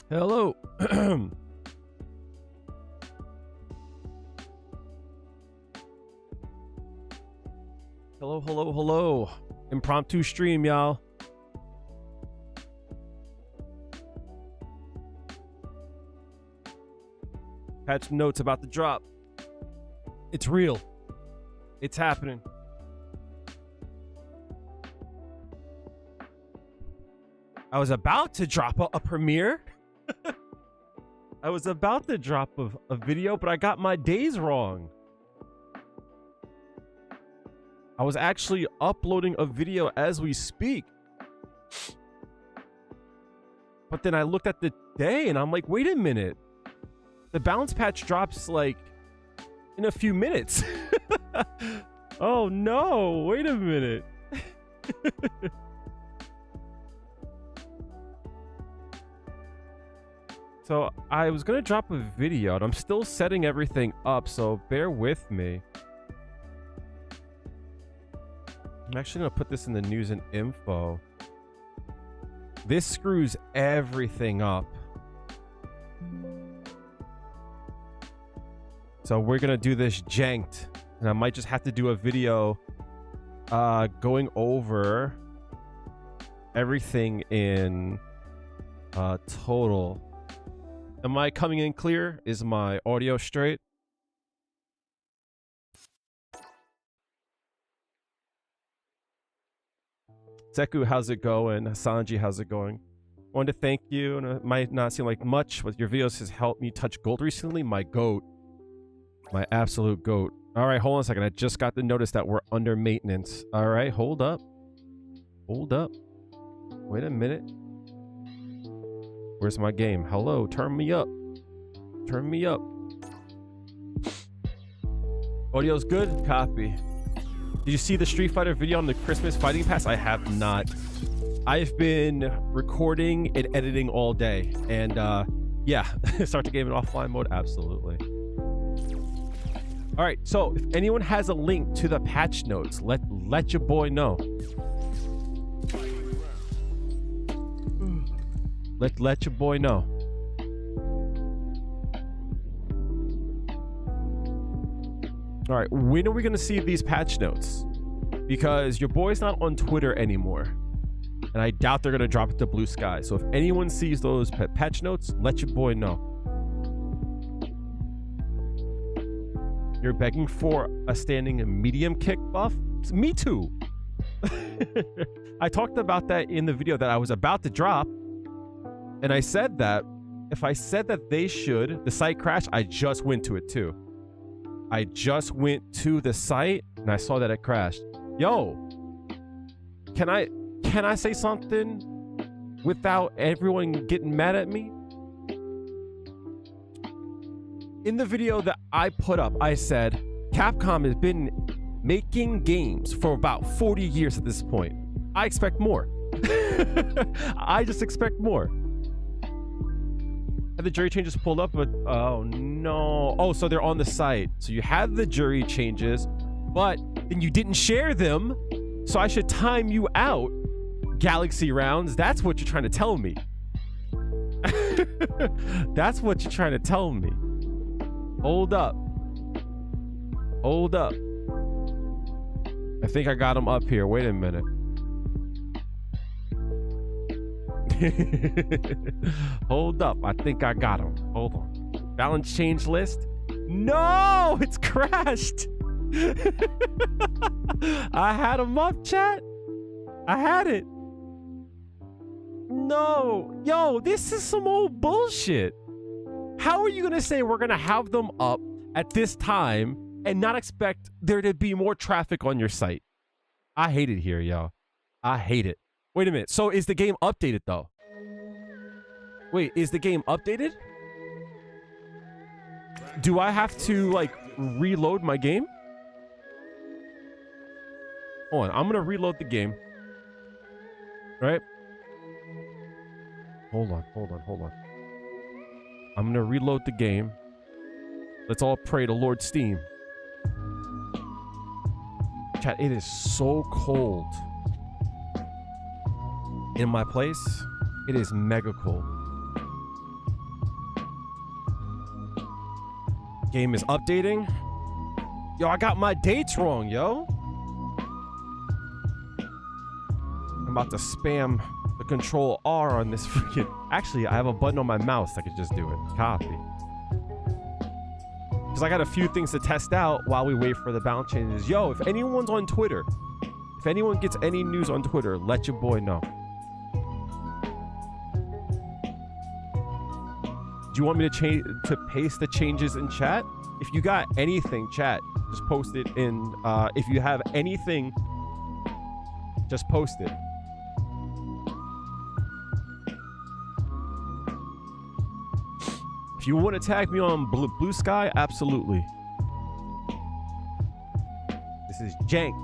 Hello. Hello. Impromptu stream, y'all. Patch notes about the drop. It's real. It's happening. I was about to drop a premiere. I was about to drop a video, but I got my days wrong. I was actually uploading a video as we speak. But then I looked at the day and I'm like, wait a minute. The balance patch drops like in a few minutes. Oh no, wait a minute. So I was gonna drop a video and I'm still setting everything up, so bear with me. I'm actually gonna put this in the news and info. This screws everything up. So we're gonna do this janked, and I might just have to do a video going over everything in total. Am I coming in clear? Is my audio straight? Seku, how's it going? Sanji, how's it going? Wanted to thank you, and it might not seem like much, but your videos has helped me touch gold recently. My goat. My absolute goat. All right, hold on a second. I just got the notice that we're under maintenance. All right, hold up. Hold up. Wait a minute. Where's my game? Hello, turn me up. Turn me up. Audio's good? Copy. Did you see the Street Fighter video on the Christmas Fighting Pass? I have not. I've been recording and editing all day. And yeah, start the game in offline mode? Absolutely. All right, so if anyone has a link to the patch notes, let your boy know. Let your boy know. All right, when are we gonna see these patch notes? Because your boy's not on Twitter anymore, and I doubt they're gonna drop it to Blue Sky. So if anyone sees those patch notes, let your boy know. You're begging for a standing medium kick buff? Me too. I talked about that in the video that I was about to drop. And I said that if I said that they should, the site crashed, I just went to it too. I just went to the site and I saw that it crashed. Yo, can I say something without everyone getting mad at me? In the video that I put up, I said, Capcom has been making games for about 40 years at this point. I expect more. I just expect more. Have the jury changes pulled up, but oh no. Oh, so they're on the site. So you have the jury changes, but then you didn't share them. So I should time you out, Galaxy Rounds. That's what you're trying to tell me. That's what you're trying to tell me. Hold up. Hold up. I think I got him up here. Wait a minute. Hold up. I think I got him. Hold on. Balance change list. No, it's crashed. I had him up, chat. I had it. No. Yo, this is some old bullshit. How are you going to say we're going to have them up at this time and not expect there to be more traffic on your site? I hate it here, yo. I hate it. Wait a minute. So is the game updated, though? Wait, is the game updated? Do I have to, like, reload my game? Hold on. I'm going to reload the game. Right? Hold on. I'm going to reload the game. Let's all pray to Lord Steam. Chat, it is so cold. In my place, it is mega cold. Game is updating. Yo, I got my dates wrong, yo. I'm about to spam the Control R on this freaking... Actually, I have a button on my mouse that could just do it. Copy. Because I got a few things to test out while we wait for the balance changes. Yo, if anyone's on Twitter, if anyone gets any news on Twitter, let your boy know. Do you want me to paste the changes in chat? If you got anything, chat, just post it in. If you have anything, just post it. If you want to tag me on Blue Sky, absolutely. This is jank.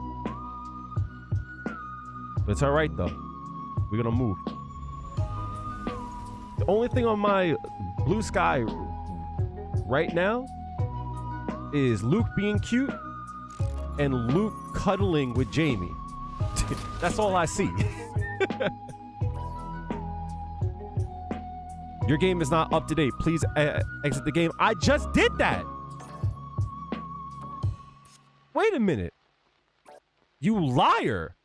But it's all right, though. We're going to move. The only thing on my Blue Sky right now is Luke being cute and Luke cuddling with Jamie. That's all I see. Your game is not up to date. Please exit the game. I just did that. Wait a minute. You liar.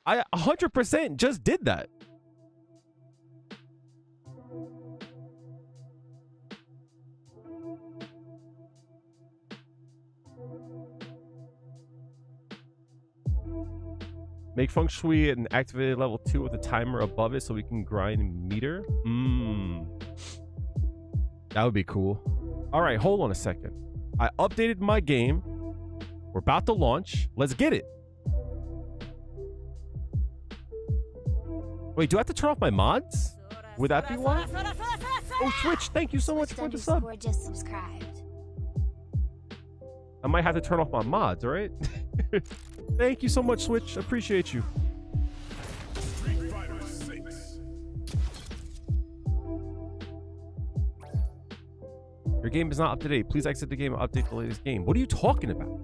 I 100% just did that. Make feng shui and activate level 2 with a timer above it so we can grind meter. That would be cool. All right, hold on a second. I updated my game. We're about to launch. Let's get it. Wait, do I have to turn off my mods? Would that be why? Oh, Twitch, thank you so much for the sub. Just subscribed. I might have to turn off my mods, all right? Thank you so much, Switch. Appreciate you. Your game is not up to date. Please exit the game and update the latest game. What are you talking about?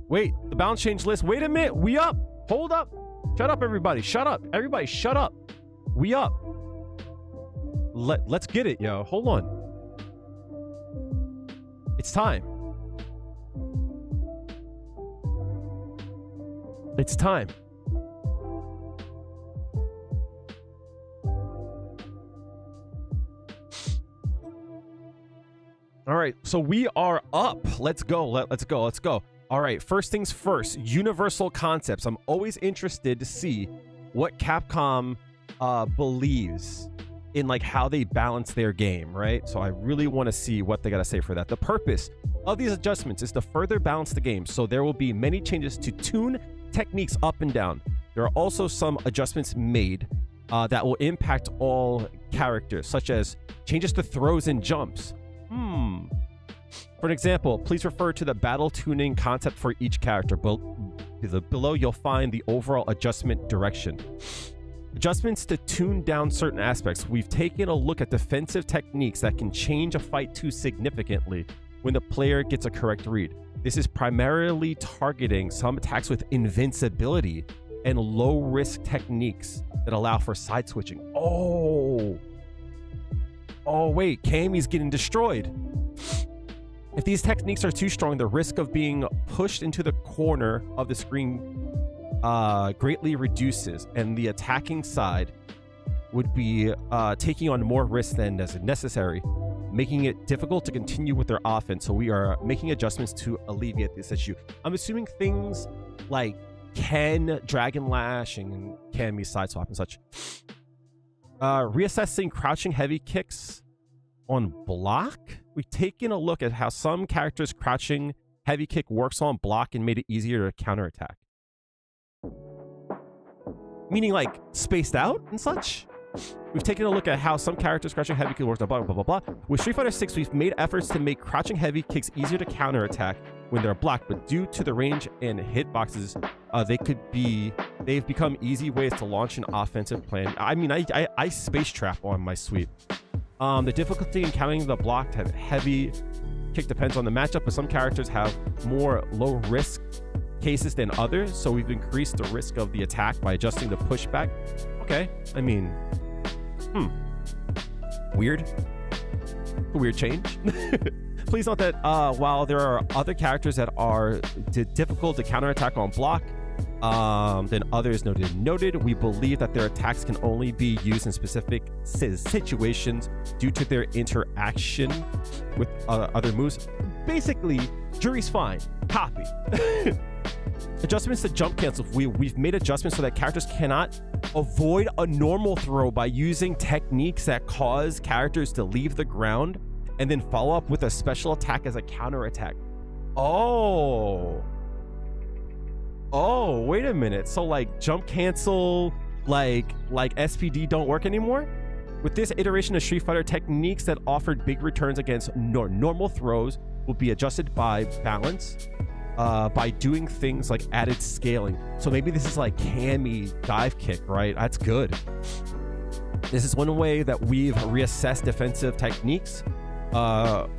Wait, the balance change list. Wait a minute. We up. Hold up. Shut up, everybody. Shut up. Everybody, shut up. We up. Let's get it, yo. Hold on. It's time. It's time. All right, so we are up. Let's go. Let's go. Let's go. All right, first things first, universal concepts. I'm always interested to see what Capcom believes in like how they balance their game, right? So I really want to see what they got to say for that. The purpose of these adjustments is to further balance the game, so there will be many changes to tune techniques up and down. There are also some adjustments made that will impact all characters, such as changes to throws and jumps. For an example, please refer to the battle tuning concept for each character. Below you'll find the overall adjustment direction. Adjustments to tune down certain aspects. We've taken a look at defensive techniques that can change a fight too significantly when the player gets a correct read. This is primarily targeting some attacks with invincibility and low-risk techniques that allow for side switching. Oh, wait, Kami's getting destroyed. If these techniques are too strong, the risk of being pushed into the corner of the screen greatly reduces, and the attacking side would be taking on more risk than is necessary, making it difficult to continue with their offense. So we are making adjustments to alleviate this issue. I'm assuming things like Ken, Dragon Lash, and Kami side swap and such. Reassessing crouching heavy kicks on block. We've taken a look at how some characters' crouching heavy kick works on block and made it easier to counterattack. Meaning like spaced out and such. We've taken a look at how some characters' crouching heavy kick works on blah, blah, blah, blah. With Street Fighter 6, we've made efforts to make crouching heavy kicks easier to counterattack when they're blocked, but due to the range and hitboxes, they've become easy ways to launch an offensive plan. I mean, I space trap on my sweep. The difficulty in countering the blocked heavy kick depends on the matchup, but some characters have more low risk cases than others, so we've increased the risk of the attack by adjusting the pushback. Okay, I mean, Weird. A weird change. Please note that while there are other characters that are difficult to counterattack on block than others noted, we believe that their attacks can only be used in specific situations due to their interaction with other moves. Basically, Juri's fine. Copy. Adjustments to jump cancel. We've made adjustments so that characters cannot avoid a normal throw by using techniques that cause characters to leave the ground and then follow up with a special attack as a counter attack. Oh, wait a minute. So like jump cancel, like SPD don't work anymore? With this iteration of Street Fighter, techniques that offered big returns against normal throws will be adjusted by balance, by doing things like added scaling. So maybe this is like Kami dive kick, right? That's good. This is one way that we've reassessed defensive techniques,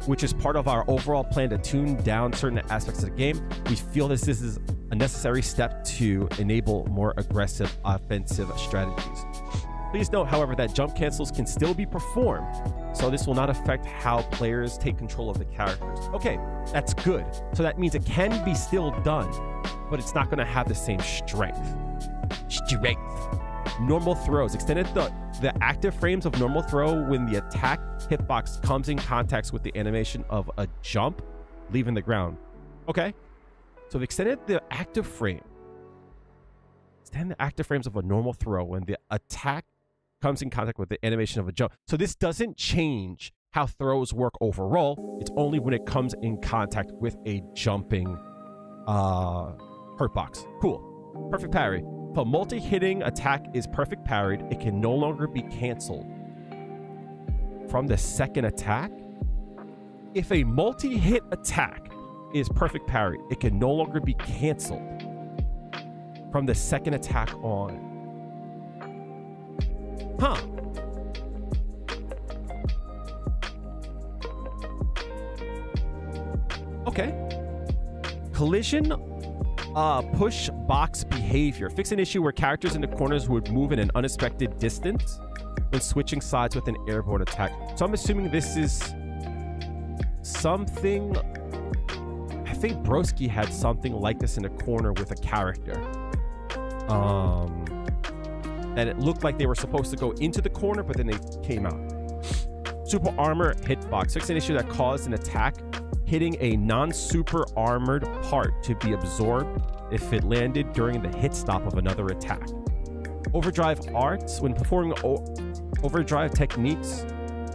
which is part of our overall plan to tune down certain aspects of the game. We feel this is a necessary step to enable more aggressive offensive strategies. Please note, however, that jump cancels can still be performed, so this will not affect how players take control of the characters. Okay, that's good. So that means it can be still done, but it's not going to have the same strength. Normal throws. Extended the active frames of normal throw when the attack hitbox comes in contact with the animation of a jump, leaving the ground. Okay, so we've extended the active frame. Extend the active frames of a normal throw when the attack comes in contact with the animation of a jump. So this doesn't change how throws work overall. It's only when it comes in contact with a jumping hurt box. Cool. Perfect parry. If a multi-hitting attack is perfect parried, it can no longer be canceled from the second attack. If a multi-hit attack is perfect parried, it can no longer be canceled from the second attack on. Huh. Okay. Collision push box behavior. Fix an issue where characters in the corners would move in an unexpected distance when switching sides with an airborne attack. So I'm assuming this is something. I think Broski had something like this in the corner with a character. That it looked like they were supposed to go into the corner, but then they came out. Super armor hitbox. Fix an issue that caused an attack hitting a non-super armored part to be absorbed if it landed during the hit stop of another attack. Overdrive arts. When performing overdrive techniques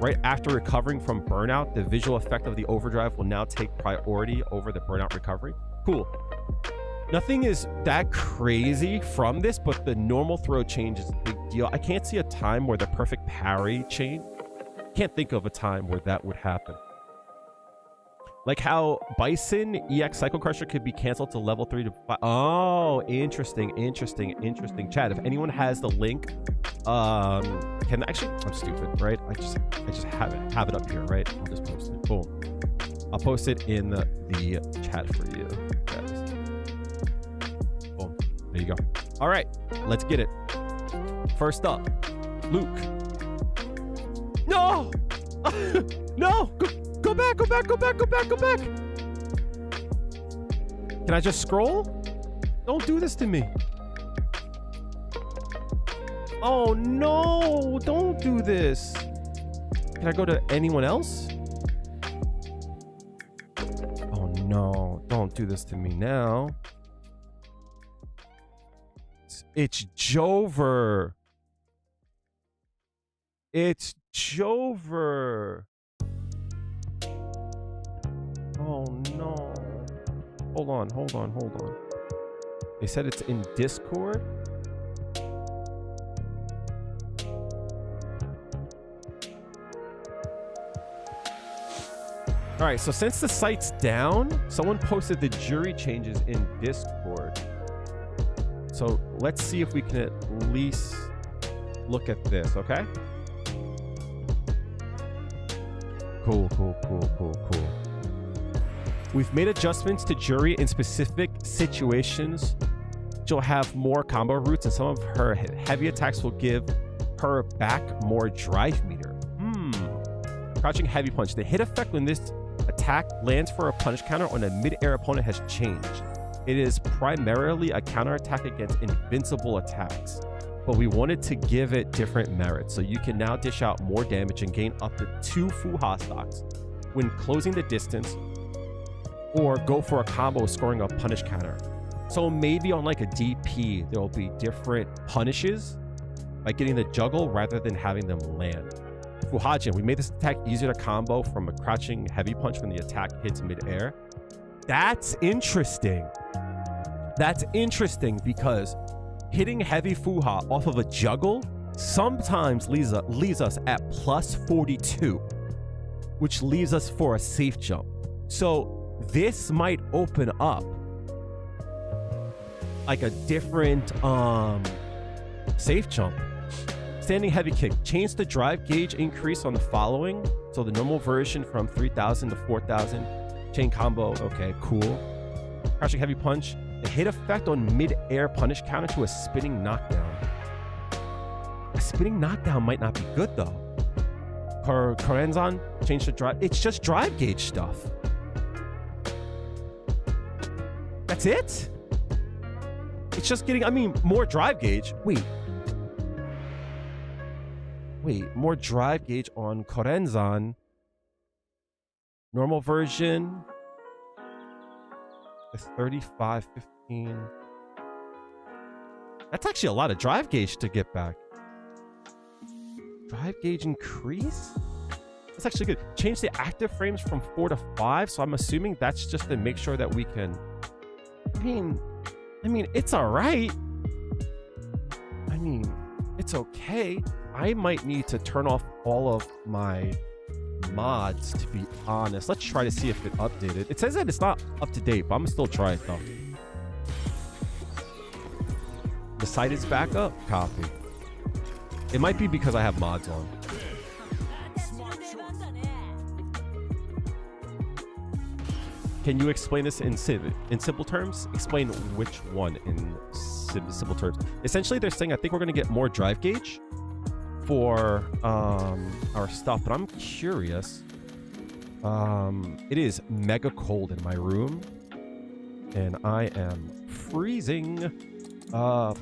right after recovering from burnout, the visual effect of the overdrive will now take priority over the burnout recovery. Cool. Nothing is that crazy from this, but the normal throw change is a big deal. I can't see a time where the perfect parry change. Can't think of a time where that would happen. Like how Bison EX Cycle Crusher could be canceled to level 3 to 5. Oh, interesting. Chat, if anyone has the link, can actually, I'm stupid, right? I just have it up here, right? I'll just post it. Boom. I'll post it in the chat for you guys. Boom. There you go. All right, let's get it. First up, Luke. No! No! Go back. Can I just scroll? Don't do this to me. Oh no, don't do this. Can I go to anyone else? Oh no, don't do this to me now. It's Jover. It's Jover. Oh no. Hold on. They said it's in Discord. All right, so since the site's down, someone posted the Juri changes in Discord. So let's see if we can at least look at this, okay? Cool. We've made adjustments to Juri in specific situations. She'll have more combo routes, and some of her heavy attacks will give her back more drive meter. Crouching heavy punch. The hit effect when this attack lands for a punish counter on a mid-air opponent has changed. It is primarily a counterattack against invincible attacks, but we wanted to give it different merits, so you can now dish out more damage and gain up to 2 Fuha stocks when closing the distance, or go for a combo scoring a punish counter. So maybe on like a DP, there will be different punishes by getting the juggle rather than having them land. Fuhajin, we made this attack easier to combo from a crouching heavy punch when the attack hits mid-air. That's interesting. That's interesting because hitting heavy Fuha off of a juggle sometimes leaves us at plus 42, which leaves us for a safe jump. So this might open up like a different safe jump. Standing heavy kick. Change the drive gauge increase on the following. So the normal version from 3,000 to 4,000. Chain combo. Okay, cool. Crouching heavy punch. The hit effect on mid-air punish counter to a spinning knockdown. A spinning knockdown might not be good though. Korenzan, change the drive. It's just drive gauge stuff. That's it? It's just getting, I mean, more drive gauge. Wait, more drive gauge on Korenzan. Normal version. The 3515. That's actually a lot of drive gauge to get back. Drive gauge increase? That's actually good. Change the active frames from 4 to 5. So I'm assuming that's just to make sure that we can. I mean, it's all right. I mean, it's okay. I might need to turn off all of my mods, to be honest. Let's try to see if it updated. It says that it's not up to date, but I'm gonna still try it though. The site is back up. Copy. It might be because I have mods on. Can you explain this in simple terms? Explain which one in simple terms. Essentially, they're saying I think we're gonna get more drive gauge for our stuff, but I'm curious. It is mega cold in my room, and I am freezing. Oh.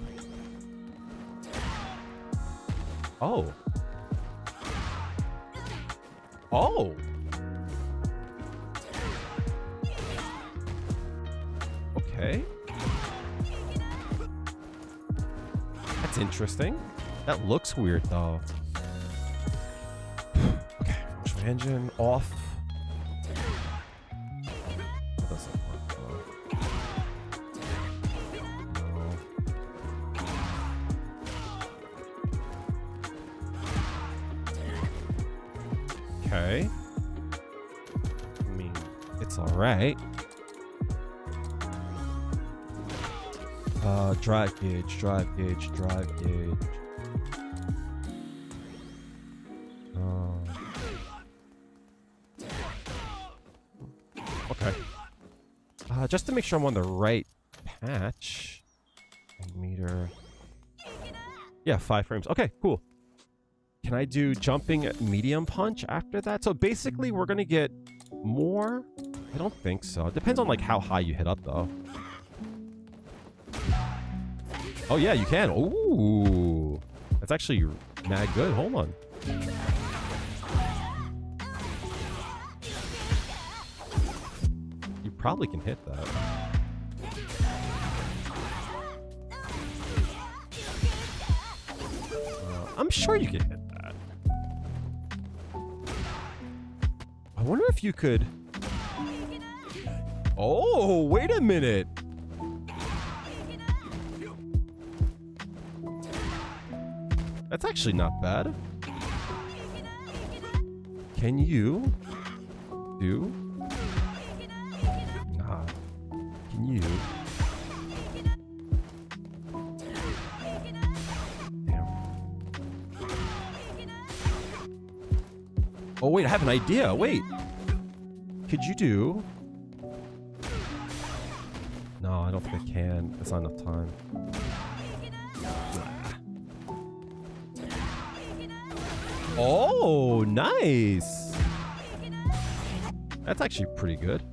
Okay. That's interesting. That looks weird though. Okay, push my engine off. That doesn't work though. No. Okay. I mean, it's all right. Drive gauge, drive gauge, drive gauge. Okay. Just to make sure I'm on the right patch. Meter. Yeah, 5 frames. Okay, cool. Can I do jumping medium punch after that? So basically, we're gonna get more. I don't think so. It depends on like how high you hit up, though. Oh yeah, you can. Ooh, that's actually mad good. Hold on. You probably can hit that. I'm sure you can hit that. I wonder if you could. Oh, wait a minute. That's actually not bad. Can you do? Nah. Can you? Damn. Oh wait, I have an idea. Wait. Could you do? No, I don't think I can. That's not enough time. Oh, nice. That's actually pretty good.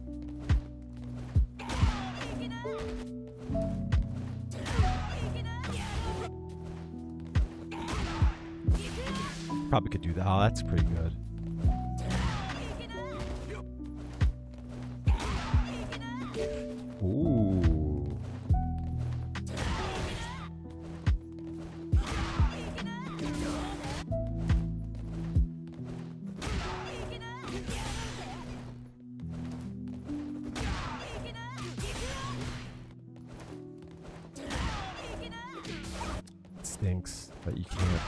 Probably could do that. Oh, that's pretty good. Ooh. It stinks that you can't.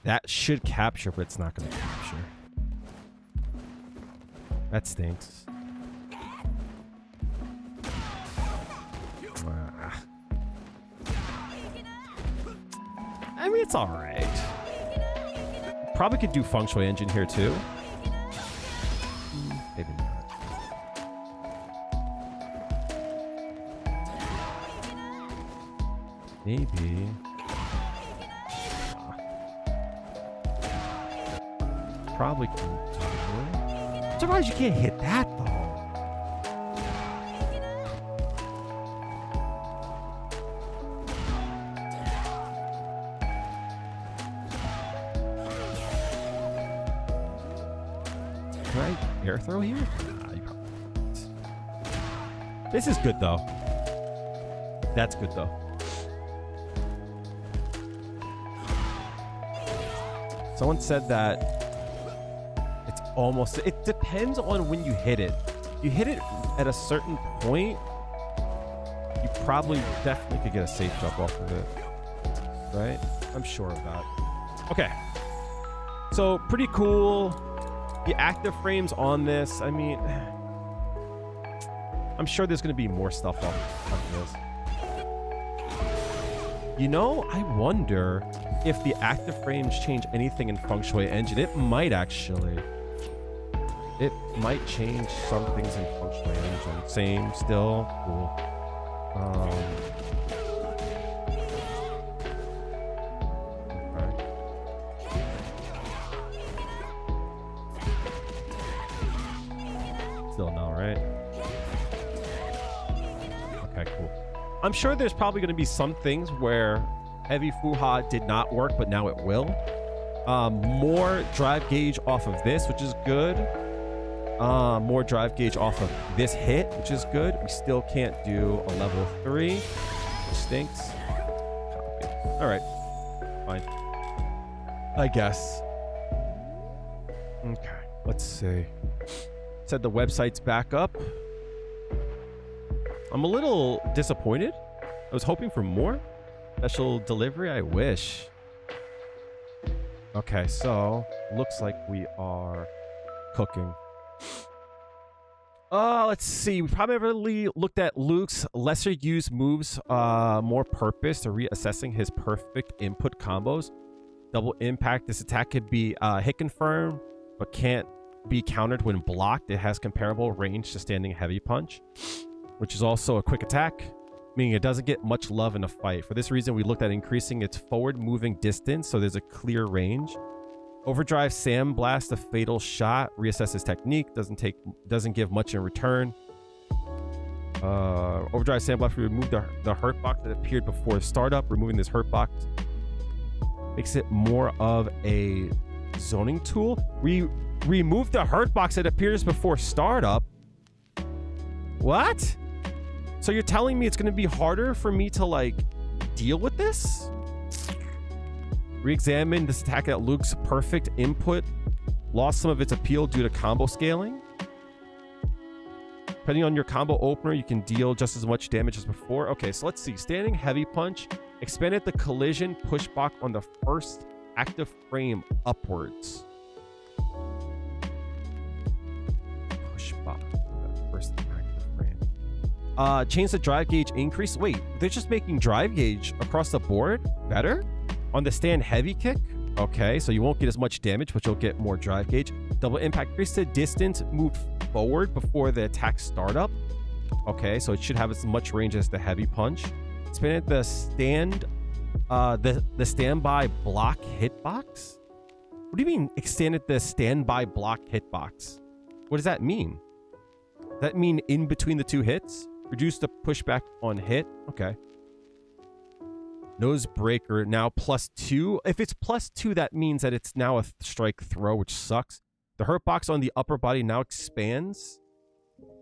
That should capture, but it's not going to capture. That stinks. I mean, it's all right. Probably could do Feng Shui Engine here too. Maybe not. Maybe. Probably can. I'm surprised you can't hit that though. Can I air throw here? Nah, you probably can't. This is good though. That's good though. Someone said that it's almost, it depends on when you hit it. You hit it at a certain point, you probably definitely could get a safe jump off of it. Right? I'm sure of that. Okay. So pretty cool. The active frames on this, I mean, I'm sure there's going to be more stuff off this. You know, I wonder if the active frames change anything in Feng Shui Engine. It might actually. It might change some things in Feng Shui Engine. Same, still, cool. Okay. Still no, right? Okay, cool. I'm sure there's probably going to be some things where heavy Fuha did not work, but now it will. More drive gauge off of this, which is good. More drive gauge off of this hit, which is good. We still can't do a level 3, which stinks. Copy. All right, fine. I guess. Okay, let's see. Said the website's back up. I'm a little disappointed. I was hoping for more. Special delivery, I wish. Okay, so looks like we are cooking. Let's see. We probably looked at Luke's lesser used moves, more purpose to reassessing his perfect input combos. Double impact. This attack could be hit confirmed, but can't be countered when blocked. It has comparable range to standing heavy punch, which is also a quick attack, meaning it doesn't get much love in a fight. For this reason, we looked at increasing its forward moving distance so there's a clear range. Overdrive Sandblast, a fatal shot, reassesses technique, doesn't give much in return. Overdrive Sandblast, we remove the hurt box that appeared before startup. Removing this hurt box makes it more of a zoning tool. We remove the hurt box that appears before startup. What? So you're telling me it's going to be harder for me to like deal with this? Re-examine this attack at Luke's perfect input. Lost some of its appeal due to combo scaling. Depending on your combo opener, you can deal just as much damage as before. Okay, so let's see. Standing heavy punch. Expanded the collision pushback on the first active frame upwards. Pushback. First active frame. Change the drive gauge increase. Wait, they're just making drive gauge across the board better? On the stand heavy kick, okay, so you won't get as much damage, but you'll get more drive gauge. Double impact, increase the distance moved forward before the attack startup. Okay, so it should have as much range as the heavy punch. Expanded the standby block hitbox. What do you mean extended the standby block hitbox? What does that mean? Does that mean in between the 2 hits? Reduce the pushback on hit? Okay. Nose breaker now +2. If it's +2, that means that it's now a strike throw, which sucks. The hurt box on the upper body now expands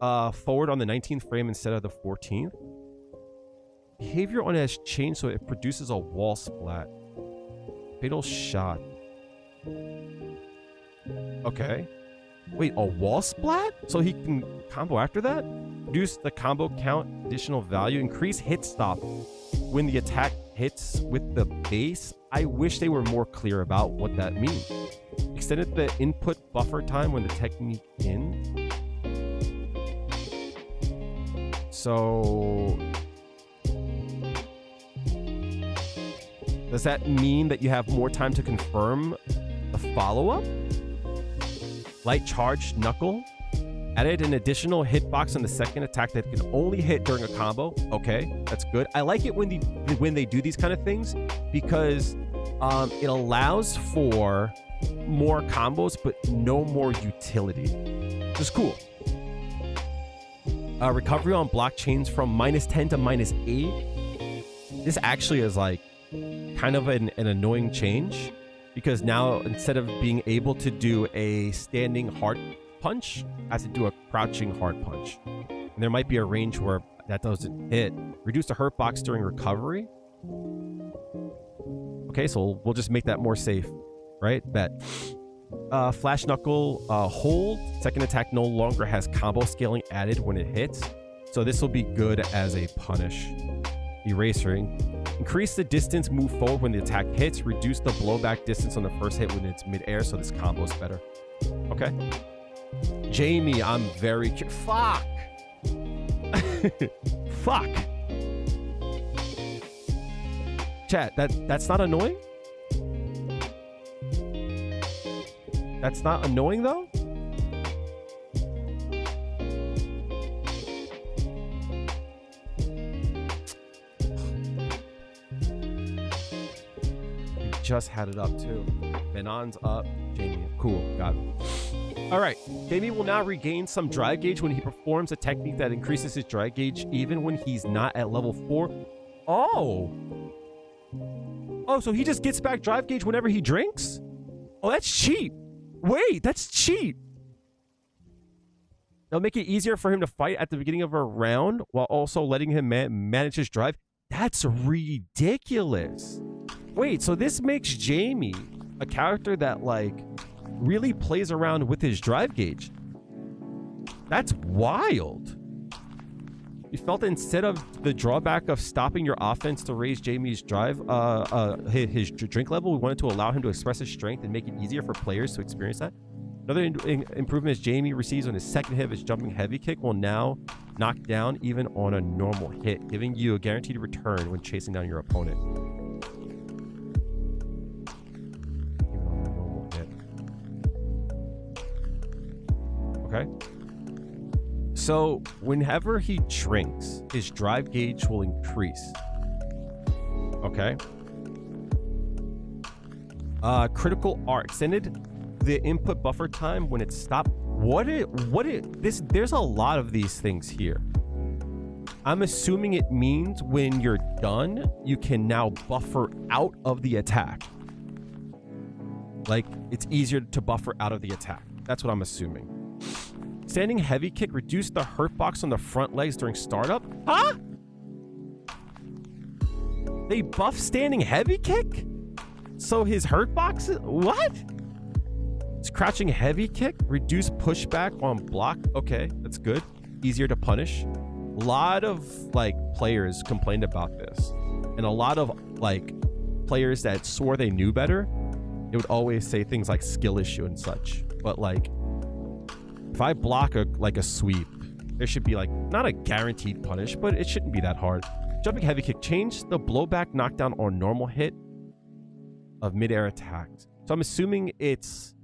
forward on the 19th frame instead of the 14th. Behavior on it has changed, so it produces a wall splat. Fatal shot. Okay. Wait, a wall splat? So he can combo after that? Reduce the combo count, additional value, increase hit stop when the attack hits with the base. I wish they were more clear about what that means. Extended the input buffer time when the technique ends. So does that mean that you have more time to confirm the follow-up? Light charge knuckle. Added an additional hitbox on the second attack that can only hit during a combo. Okay, that's good. I like it when they do these kind of things because it allows for more combos but no more utility. It's cool. Recovery on blockchains from -10 to -8. This actually is like kind of an annoying change because now instead of being able to do a standing hard punch, has to do a crouching hard punch. And there might be a range where that doesn't hit. Reduce the hurt box during recovery. Okay, so we'll just make that more safe, right? Bet. Flash knuckle hold. Second attack no longer has combo scaling added when it hits. So this will be good as a punish. Erasering. Increase the distance, move forward when the attack hits. Reduce the blowback distance on the first hit when it's midair, so this combo is better. Okay. Jamie, I'm very fuck. Fuck. Chat, that's not annoying? That's not annoying though? We just had it up too. Menon's up. Jamie, cool, got it. All right, Jamie will now regain some drive gauge when he performs a technique that increases his drive gauge even when he's not at level 4. Oh, so he just gets back drive gauge whenever he drinks? Oh, that's cheap. Wait, that's cheap. It'll make it easier for him to fight at the beginning of a round while also letting him manage his drive. That's ridiculous. Wait, so this makes Jamie a character that like really plays around with his drive gauge. That's wild. You felt instead of the drawback of stopping your offense to raise Jamie's drive, his drink level, we wanted to allow him to express his strength and make it easier for players to experience that. Another improvement is Jamie receives on his second hit of his jumping heavy kick will now knock down even on a normal hit, giving you a guaranteed return when chasing down your opponent. Even on a normal hit. Okay. So whenever he drinks, his drive gauge will increase. Okay. Critical R extended the input buffer time when it stopped. There's a lot of these things here. I'm assuming it means when you're done, you can now buffer out of the attack. Like it's easier to buffer out of the attack. That's what I'm assuming. Standing heavy kick reduced the hurt box on the front legs during startup. Huh? They buff standing heavy kick? So his hurt box, what? It's crouching heavy kick, reduce pushback on block. Okay, that's good. Easier to punish. A lot of like players complained about this. And a lot of like players that swore they knew better, it would always say things like skill issue and such. But like, if I block a sweep, there should be like, not a guaranteed punish, but it shouldn't be that hard. Jumping heavy kick, change the blowback knockdown or normal hit of midair attacks. So I'm assuming it's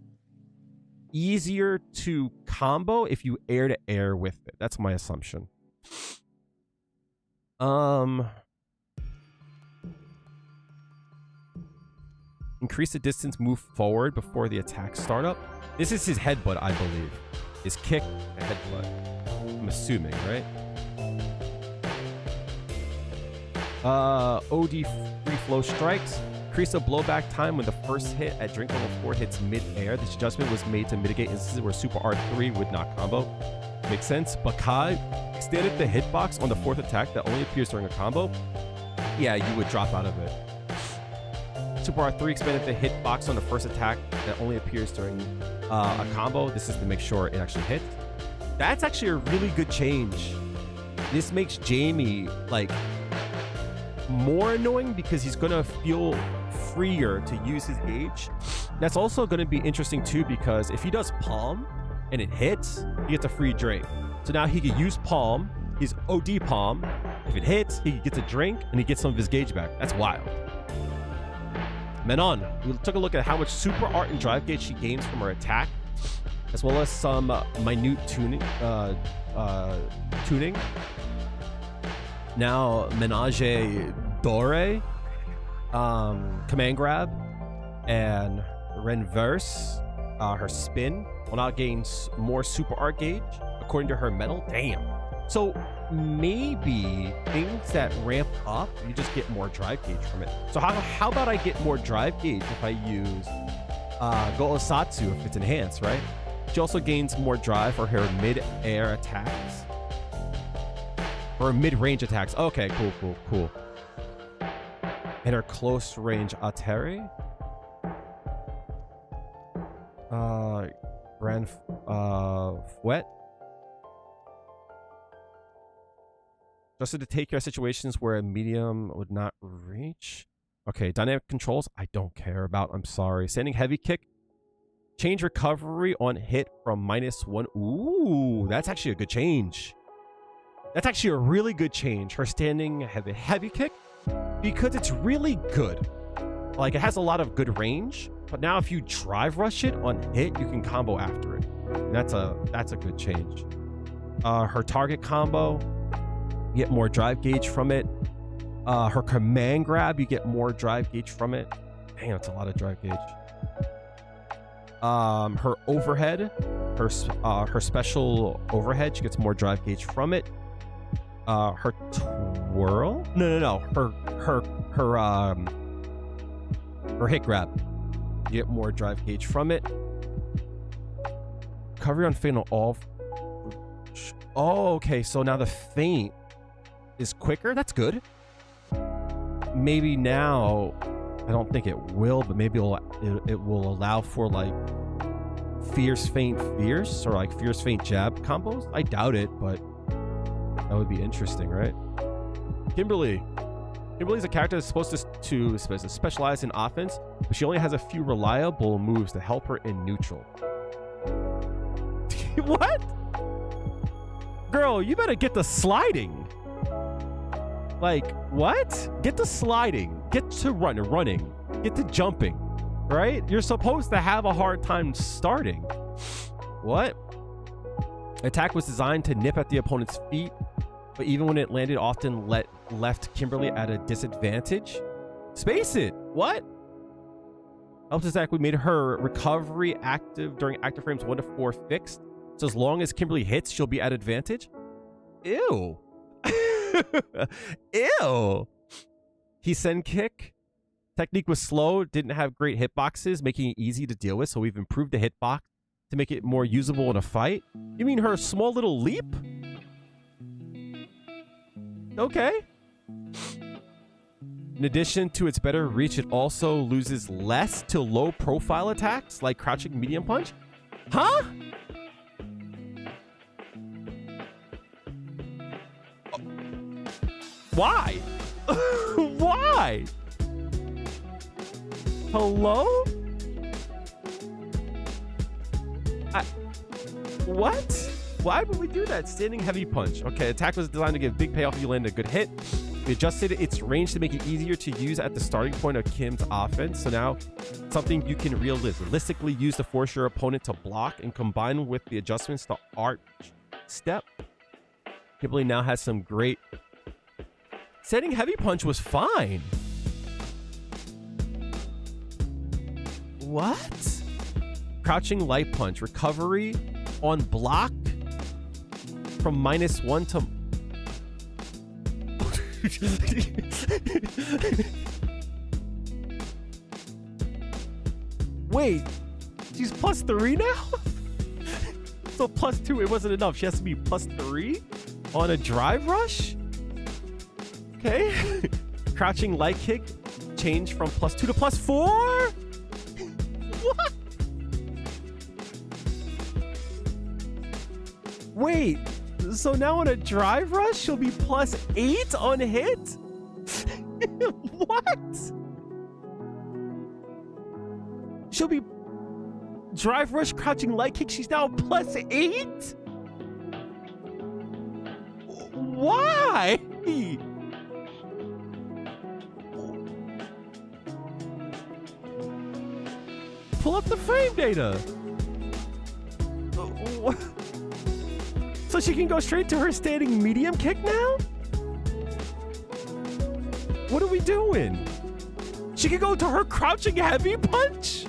easier to combo if you air to air with it. That's my assumption. Increase the distance, move forward before the attack startup. This is his headbutt, I believe. is kick and headbutt. I'm assuming, right? OD free flow strikes. Increase the blowback time when the first hit at drink level 4 hits mid-air. This adjustment was made to mitigate instances where Super R3 would not combo. Makes sense. Bakai extended the hitbox on the 4th attack that only appears during a combo. Yeah, you would drop out of it. Super R3 expanded the hitbox on the first attack that only appears during a combo. This is to make sure it actually hits. That's actually a really good change. This makes Jamie, like, more annoying because he's going to feel freer to use his gauge. That's also going to be interesting too, because if he does palm and it hits, he gets a free drink. So now he can use palm, his OD palm. If it hits, he gets a drink and he gets some of his gauge back. That's wild. Menon, we took a look at how much super art and drive gauge she gains from her attack, as well as some minute tuning. Now, Menage Dore, Command Grab, and Renverse, her spin, will now gain more super art gauge, according to her medal. Damn. So maybe things that ramp up, you just get more drive gauge from it. So how about I get more drive gauge if I use Goosatsu if it's enhanced, right? She also gains more drive for her mid-air attacks. Or mid-range attacks. Okay, cool. And her close-range Ateri. Grand Fouet. Just to take care of situations where a medium would not reach. Okay, dynamic controls, I don't care about. I'm sorry. Standing heavy kick. Change recovery on hit from -1. Ooh, that's actually a good change. That's actually a really good change. Her standing heavy kick, because it's really good. Like, it has a lot of good range, but now if you drive rush it on hit, you can combo after it. And that's a good change. Her target combo, you get more drive gauge from it. Her command grab, you get more drive gauge from it. Damn, that's a lot of drive gauge. Her overhead, her special overhead, she gets more drive gauge from it. Her twirl? No. Her hit grab. You get more drive gauge from it. Recovery on feint all. Oh, okay. So now the feint is quicker. That's good. Maybe now, I don't think it will, but maybe it will allow for like fierce feint fierce or like fierce feint jab combos. I doubt it, but that would be interesting, right? Kimberly. Kimberly's a character that's supposed to specialize in offense, but she only has a few reliable moves to help her in neutral. What? Girl, you better get the sliding. Like, what? Get to sliding. Get to running. Get to jumping, right? You're supposed to have a hard time starting. What? Attack was designed to nip at the opponent's feet, but even when it landed, often left Kimberly at a disadvantage. Space it. What? Helps attack. We made her recovery active during active frames 1 to 4 fixed. So as long as Kimberly hits, she'll be at advantage. Ew. Ew. He send kick. Technique was slow, didn't have great hitboxes, making it easy to deal with. So we've improved the hitbox to make it more usable in a fight. You mean her small little leap? Okay. In addition to its better reach, it also loses less to low profile attacks like crouching medium punch. Huh? Why? Why? Hello? What? Why would we do that? Standing heavy punch. Okay, attack was designed to give big payoff if you land a good hit. We adjusted its range to make it easier to use at the starting point of Kim's offense. So now, something you can realistically use to force your opponent to block and combine with the adjustments to arch step. Kimberly now has some great... Standing heavy punch was fine. What? Crouching light punch. Recovery on block from -1 to... Wait, she's +3 now? So +2, it wasn't enough. She has to be +3 on a drive rush? Okay. Crouching light kick, change from +2 to +4? What? Wait, so now on a drive rush, she'll be +8 on hit? What? She'll be drive rush, crouching light kick. She's now +8? Why? Pull up the frame data. So she can go straight to her standing medium kick now? What are we doing? She can go to her crouching heavy punch?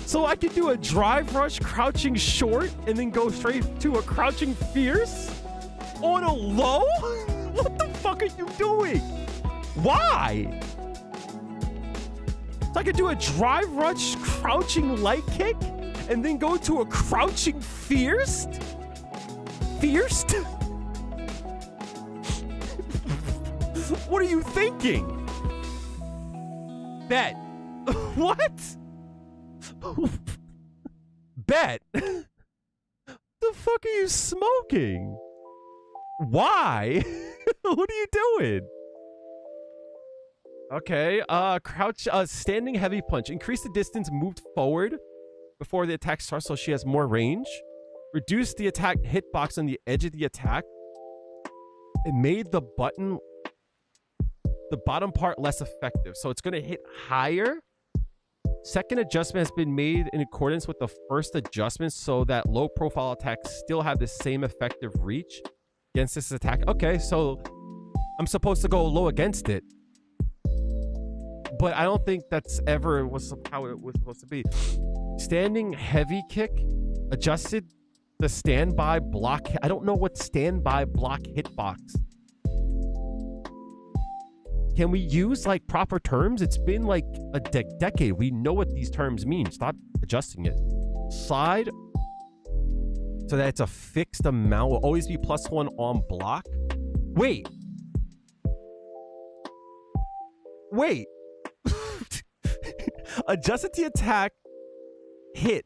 So I can do a drive rush crouching short and then go straight to a crouching fierce on a low? What the fuck are you doing? Why? So I could do a drive rush crouching light kick and then go to a crouching fierce? Fierce? What are you thinking? Bet. What? Bet. The fuck are you smoking? Why? What are you doing? Okay, crouch, standing heavy punch. Increase the distance moved forward before the attack starts so she has more range. Reduce the attack hitbox on the edge of the attack. It made the button, the bottom part less effective. So it's gonna hit higher. Second adjustment has been made in accordance with the first adjustment so that low profile attacks still have the same effective reach against this attack. Okay, so I'm supposed to go low against it. But I don't think that's ever how it was supposed to be. Standing heavy kick adjusted the standby block. I don't know what standby block hitbox. Can we use like proper terms? It's been like a decade. We know what these terms mean. Stop adjusting it. Slide so that it's a fixed amount. Will always be +1 on block. Wait. Wait. Adjusted the attack hit.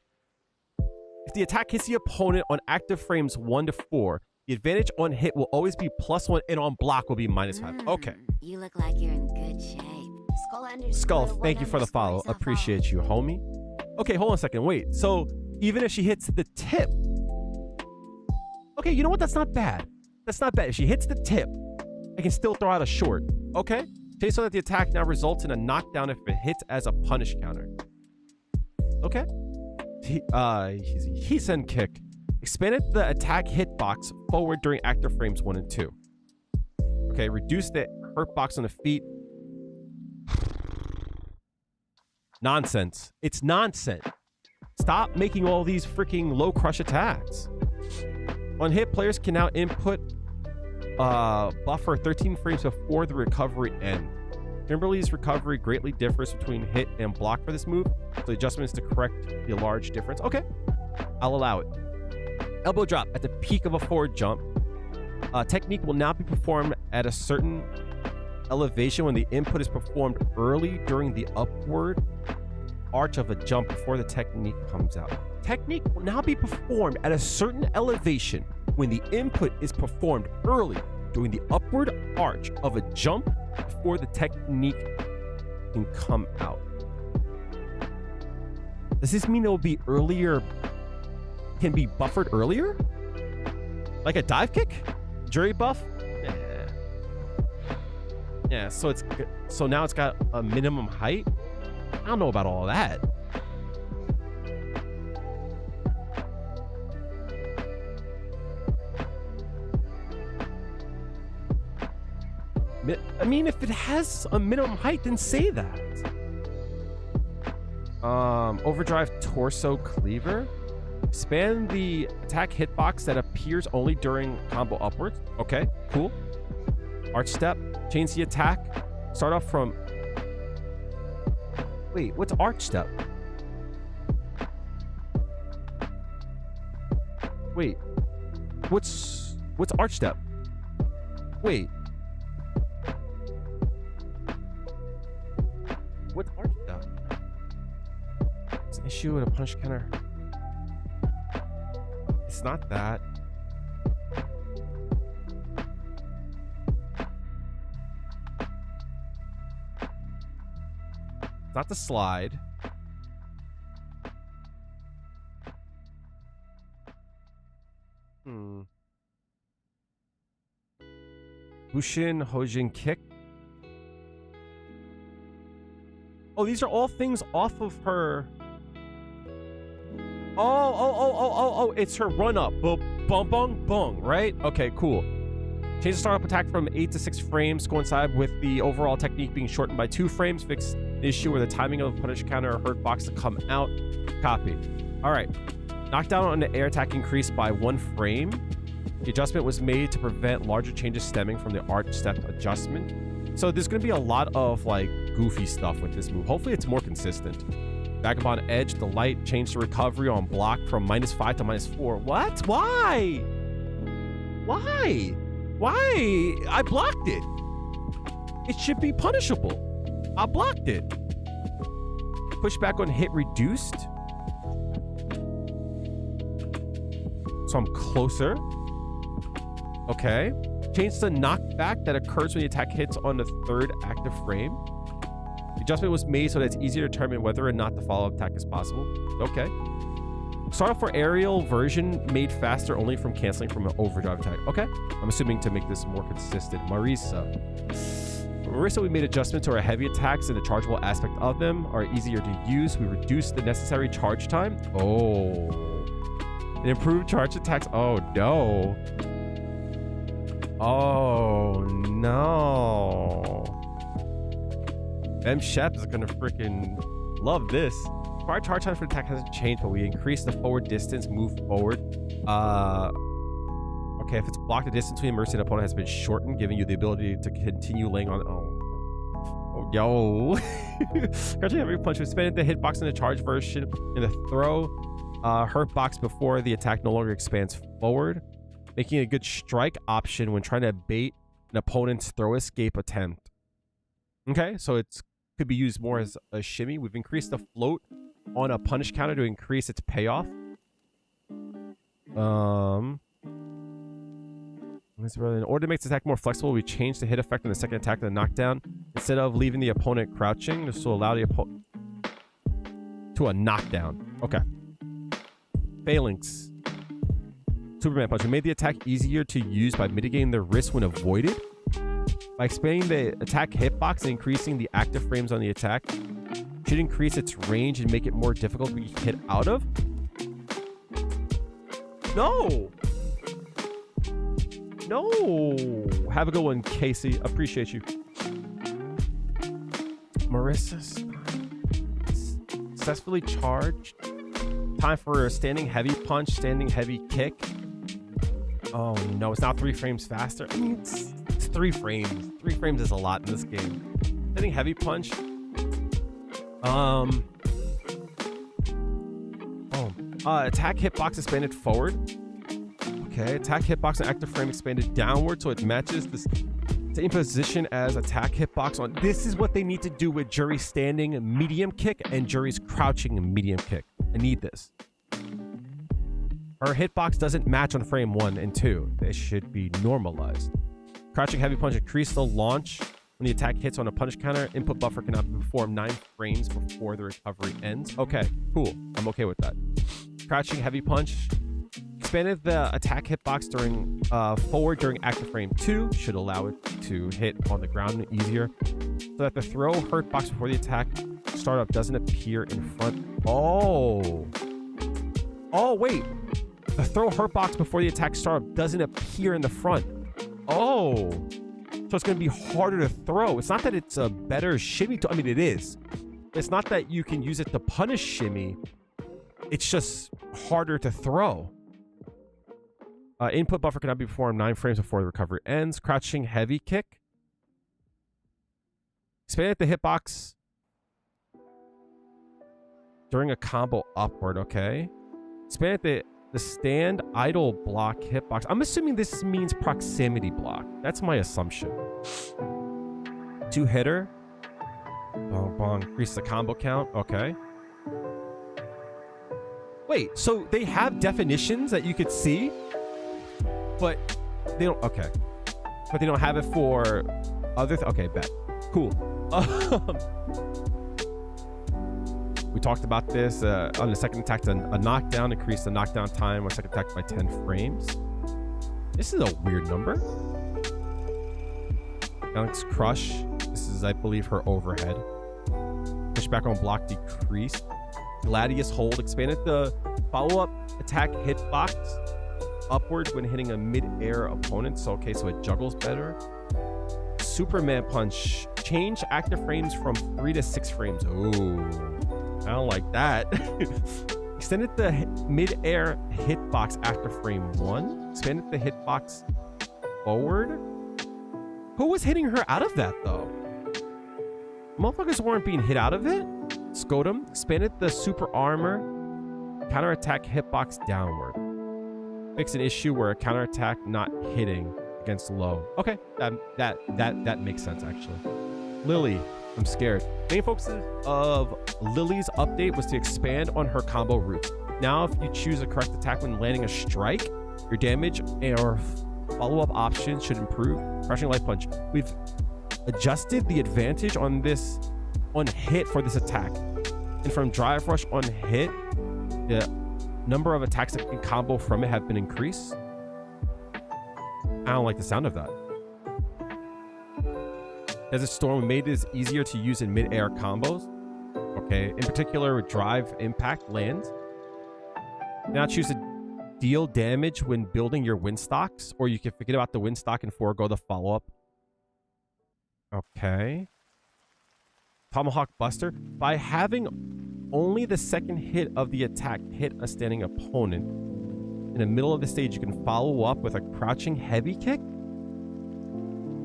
If the attack hits the opponent on active frames 1 to 4, the advantage on hit will always be +1 and on block will be -5. Okay. You look like you're in good shape. Skull, thank you for the follow. Appreciate you, homie. Okay, hold on a second. Wait. So even if she hits the tip. Okay, you know what? That's not bad. That's not bad. If she hits the tip, I can still throw out a short. Okay. Okay, so that the attack now results in a knockdown if it hits as a punish counter. Okay. Hisen kick. Expanded the attack hitbox forward during active frames 1 and 2. Okay, reduce the hurt box on the feet. Nonsense. It's nonsense. Stop making all these freaking low crush attacks. On hit, players can now input buffer 13 frames before the recovery end. Kimberly's recovery greatly differs between hit and block for this move. So the adjustment is to correct the large difference. Okay, I'll allow it. Elbow drop at the peak of a forward jump. Technique will now be performed at a certain elevation when the input is performed early during the upward arch of a jump before the technique comes out. Technique will now be performed at a certain elevation when the input is performed early during the upward arch of a jump before the technique can come out. Does this mean it will be earlier, can be buffered earlier? Like a dive kick? Juri buff? Yeah. Yeah, so now it's got a minimum height? I don't know about all that. I mean, if it has a minimum height, then say that. Overdrive torso cleaver. Expand the attack hitbox that appears only during combo upwards. Okay, cool. Arch step. Change the attack. Start off from... Wait, what's arch step? Wait. What's arch step? Wait. What's arch step? It's an issue with a punish counter. It's not that. It's not the slide. Bushin Hojin kick. Oh, these are all things off of her. Oh, it's her run up. Bum, bong, bong, right? Okay, cool. Change the startup attack from 8 to 6 frames to coincide with the overall technique being shortened by 2 frames. Fix the issue where the timing of the punish counter or hurt box to come out. Copy. All right. Knockdown on the air attack increased by 1 frame. The adjustment was made to prevent larger changes stemming from the arch step adjustment. So there's going to be a lot of like goofy stuff with this move. Hopefully it's more consistent. Vagabond Edge, the light changed to recovery on block from -5 to -4. What? Why? Why? Why? I blocked it. It should be punishable. I blocked it. Pushback on hit reduced. So I'm closer. Okay. Change the knockback that occurs when the attack hits on the 3rd active frame. The adjustment was made so that it's easier to determine whether or not the follow-up attack is possible. Okay. Start off for aerial version made faster only from canceling from an overdrive attack. Okay. I'm assuming to make this more consistent. Marisa, we made adjustments to our heavy attacks and the chargeable aspect of them are easier to use. We reduced the necessary charge time. Oh. And improved charge attacks. Oh, no. Oh, no. Them Sheps is gonna freaking love this. Our charge time for attack hasn't changed, but we increased the forward distance, move forward. Okay, if it's blocked, the distance between Mercy and opponent has been shortened, giving you the ability to continue laying on. Oh yo. Crouching heavy punch. We expanded the hitbox in the charge version in the throw. Hurt box before the attack no longer expands forward, making it a good strike option when trying to bait an opponent's throw escape attempt. Okay, so it's could be used more as a shimmy. We've increased the float on a punish counter to increase its payoff. In order to make this attack more flexible, we changed the hit effect on the second attack to the knockdown. Instead of leaving the opponent crouching, this will allow the opponent to a knockdown. Okay. Phalanx. Superman punch. We made the attack easier to use by mitigating the risk when avoided. By expanding the attack hitbox and increasing the active frames on the attack, should increase its range and make it more difficult to be hit out of. No! No! Have a good one, Casey. Appreciate you. Marissa. Successfully charged. Time for a standing heavy punch, standing heavy kick. Oh no, it's now 3 frames faster. I mean, it's 3 frames. 3 frames is a lot in this game. Standing heavy punch. Attack hitbox expanded forward. Okay, attack hitbox and active frame expanded downward so it matches the same position as attack hitbox on. This is what they need to do with Juri's standing medium kick and Juri's crouching medium kick. I need this. Her hitbox doesn't match on frame 1 and 2. They should be normalized. Crouching heavy punch increase the launch when the attack hits on a punish counter. Input buffer cannot be performed 9 frames before the recovery ends. Okay, cool. I'm okay with that. Crouching heavy punch expanded the attack hitbox during forward during active frame 2. Should allow it to hit on the ground easier, so that the throw hurt box before the attack startup doesn't appear in front. Oh wait, the throw hurt box before the attack startup doesn't appear in the front. Oh, so it's going to be harder to throw. It's not that it's a better shimmy. I mean, it is. It's not that you can use it to punish shimmy. it's just harder to throw. Input buffer cannot be performed 9 frames before the recovery ends. Crouching heavy kick. Expand the hitbox during a combo upward, okay. Expand the stand idle block hitbox. I'm assuming this means proximity block. That's my assumption. 2 hitter. Bong bong. Increase the combo count. Okay. Wait, so they have definitions that you could see, but they don't. Okay, but they don't have it for other. Okay, bet. Cool. We talked about this on the second attack. A knockdown, increase the knockdown time on second attack by 10 frames. This is a weird number. Alex Crush. This is, I believe, her overhead. Pushback on block decreased. Gladius hold. Expanded the follow-up attack hitbox upwards when hitting a mid-air opponent. So, okay, so it juggles better. Superman punch. Change active frames from 3 to 6 frames. Ooh, I don't like that. Extended the mid-air hitbox after frame 1. Expanded the hitbox forward. Who was hitting her out of that, though? Motherfuckers weren't being hit out of it. Scotum. Expanded the super armor counterattack hitbox downward. Fix an issue where a counterattack not hitting against low. Okay, that makes sense, actually. Lily. I'm scared. Main focus of Lily's update was to expand on her combo routes. Now, if you choose a correct attack when landing a strike, your damage or follow-up options should improve. Crushing light punch. We've adjusted the advantage on hit for this attack. And from drive rush on hit, the number of attacks that can combo from it have been increased. I don't like the sound of that. Desert Storm made this easier to use in mid-air combos. Okay, in particular with drive impact lands. Now choose to deal damage when building your win stocks, or you can forget about the win stock and forego the follow-up. Okay. Tomahawk Buster. By having only the second hit of the attack hit a standing opponent, in the middle of the stage, you can follow up with a crouching heavy kick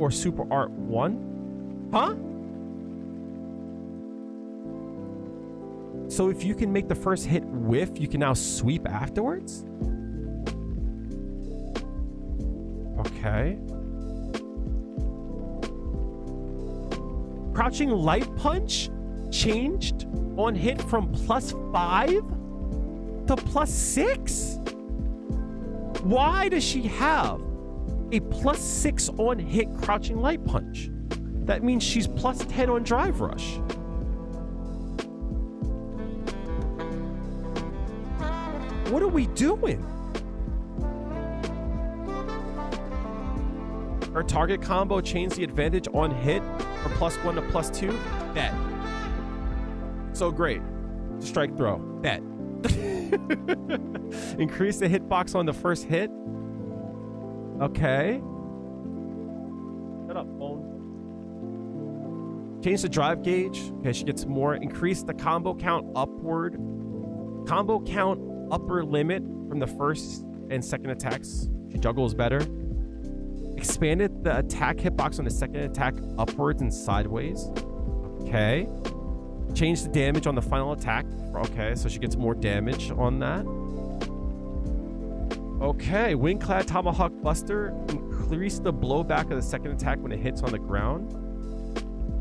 or super art 1. Huh? So if you can make the first hit whiff, you can now sweep afterwards? Okay. Crouching light punch changed on hit from +5 to +6? Why does she have a +6 on hit crouching light punch? That means she's +10 on drive rush. What are we doing? Her target combo changed the advantage on hit from +1 to +2. Bet. So great. Strike throw. Bet. Increase the hitbox on the first hit. Okay. Shut up, phone. Change the drive gauge. Okay, she gets more. Increase the combo count upward. Combo count upper limit from the first and second attacks. She juggles better. Expanded the attack hitbox on the second attack upwards and sideways. Okay. Change the damage on the final attack. Okay, so she gets more damage on that. Okay, Wing-Clad Tomahawk Buster. Increase the blowback of the second attack when it hits on the ground.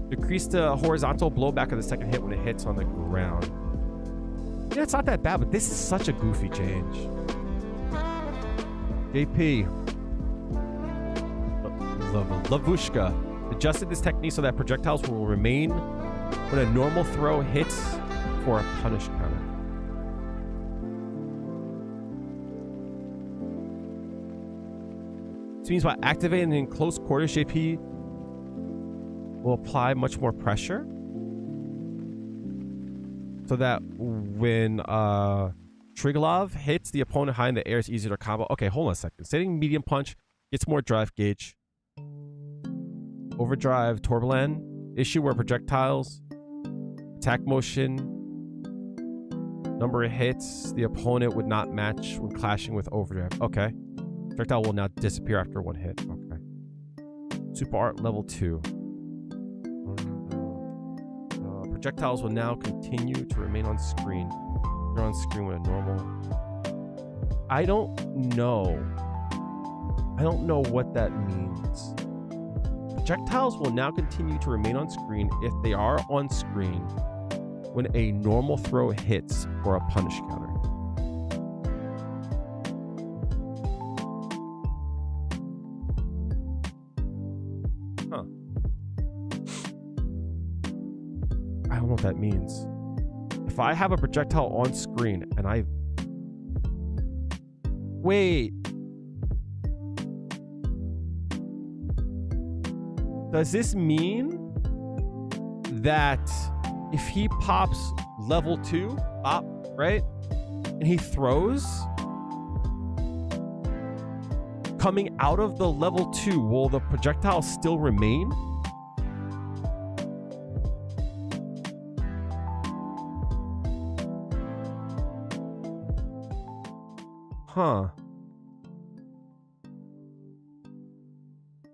Decrease the horizontal blowback of the second hit when it hits on the ground. Yeah, it's not that bad, but this is such a goofy change. JP. Lavushka. Adjusted this technique so that projectiles will remain when a normal throw hits for a punish counter. This means by activating in close quarters, JP will apply much more pressure so that when Triglav hits the opponent high in the air, it's easier to combo. Okay, hold on a second. Setting medium punch gets more drive gauge. Overdrive Torbalan. Issue where projectiles attack motion Number of hits the opponent would not match when clashing with overdrive. Okay. Projectile will now disappear after one hit. Okay. Super art level 2. Projectiles will now continue to remain on screen. They're on screen with a normal. I don't know. I don't know what that means. Projectiles will now continue to remain on screen if they are on screen when a normal throw hits for a punish counter. Huh. I don't know what that means. If I have a projectile on screen and I... Wait. Does this mean that if he pops level 2, pop, right? And he throws, coming out of the level 2, will the projectile still remain? Huh.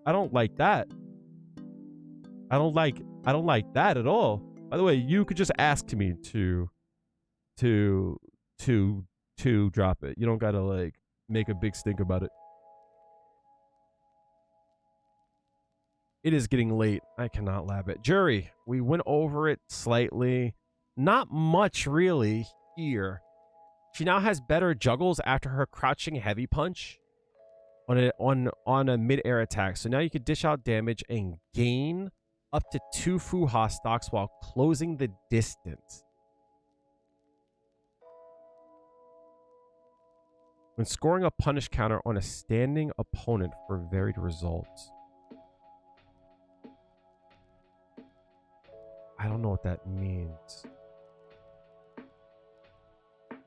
I don't like that. I don't like that at all. By the way, you could just ask me to drop it. You don't gotta like make a big stink about it. It is getting late. I cannot lab it. Juri, we went over it slightly. Not much really here. She now has better juggles after her crouching heavy punch on a mid-air attack. So now you can dish out damage and gain up to 2 Fuha stocks while closing the distance. When scoring a punish counter on a standing opponent for varied results. I don't know what that means.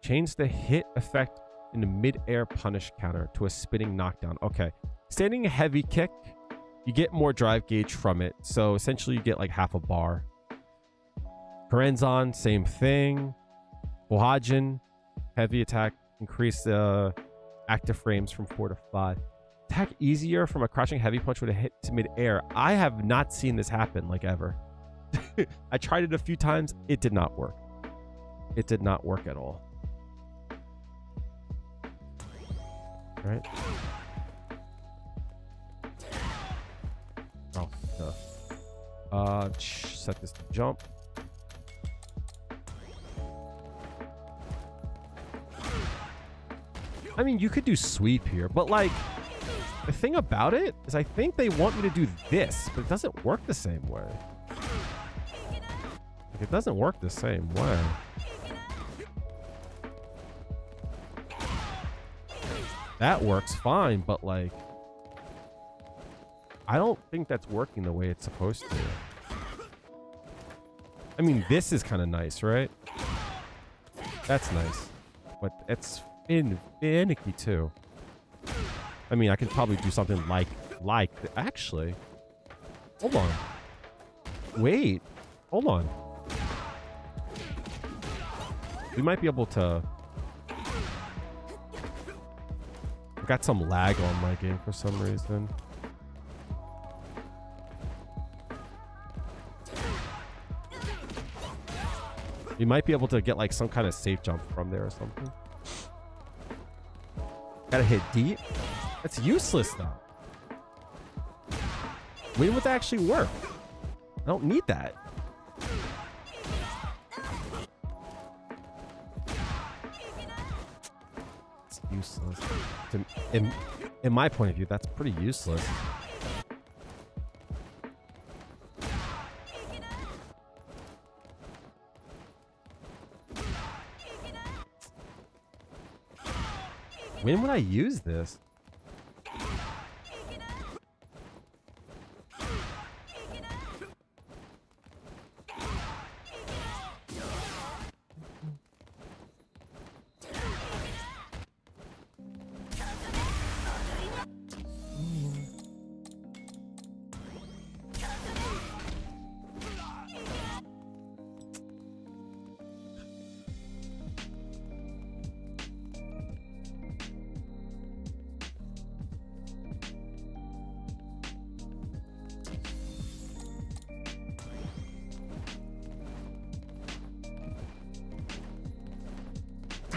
Change the hit effect in the mid-air punish counter to a spinning knockdown. Okay. Standing heavy kick, you get more drive gauge from it. So essentially you get like half a bar. Karenzon, same thing. Bohajin, heavy attack, increase the active frames from 4 to 5. Attack easier from a crouching heavy punch with a hit to mid-air. I have not seen this happen like ever. I tried it a few times. It did not work. It did not work at all. All right. Oh, duh. Set this to jump. I mean, you could do sweep here, but like, the thing about it is I think they want me to do this, but it doesn't work the same way. Like, it doesn't work the same way. That works fine, but like, I don't think that's working the way it's supposed to. I mean, this is kind of nice, right? That's nice, but it's finicky too. I mean, I could probably do something like actually. Hold on. Wait. Hold on. We might be able to. I've got some lag on my game for some reason. You might be able to get like some kind of safe jump from there or something. Gotta hit deep. That's useless though. When would that actually work? I don't need that. It's useless. In my point of view, that's pretty useless. When would I use this?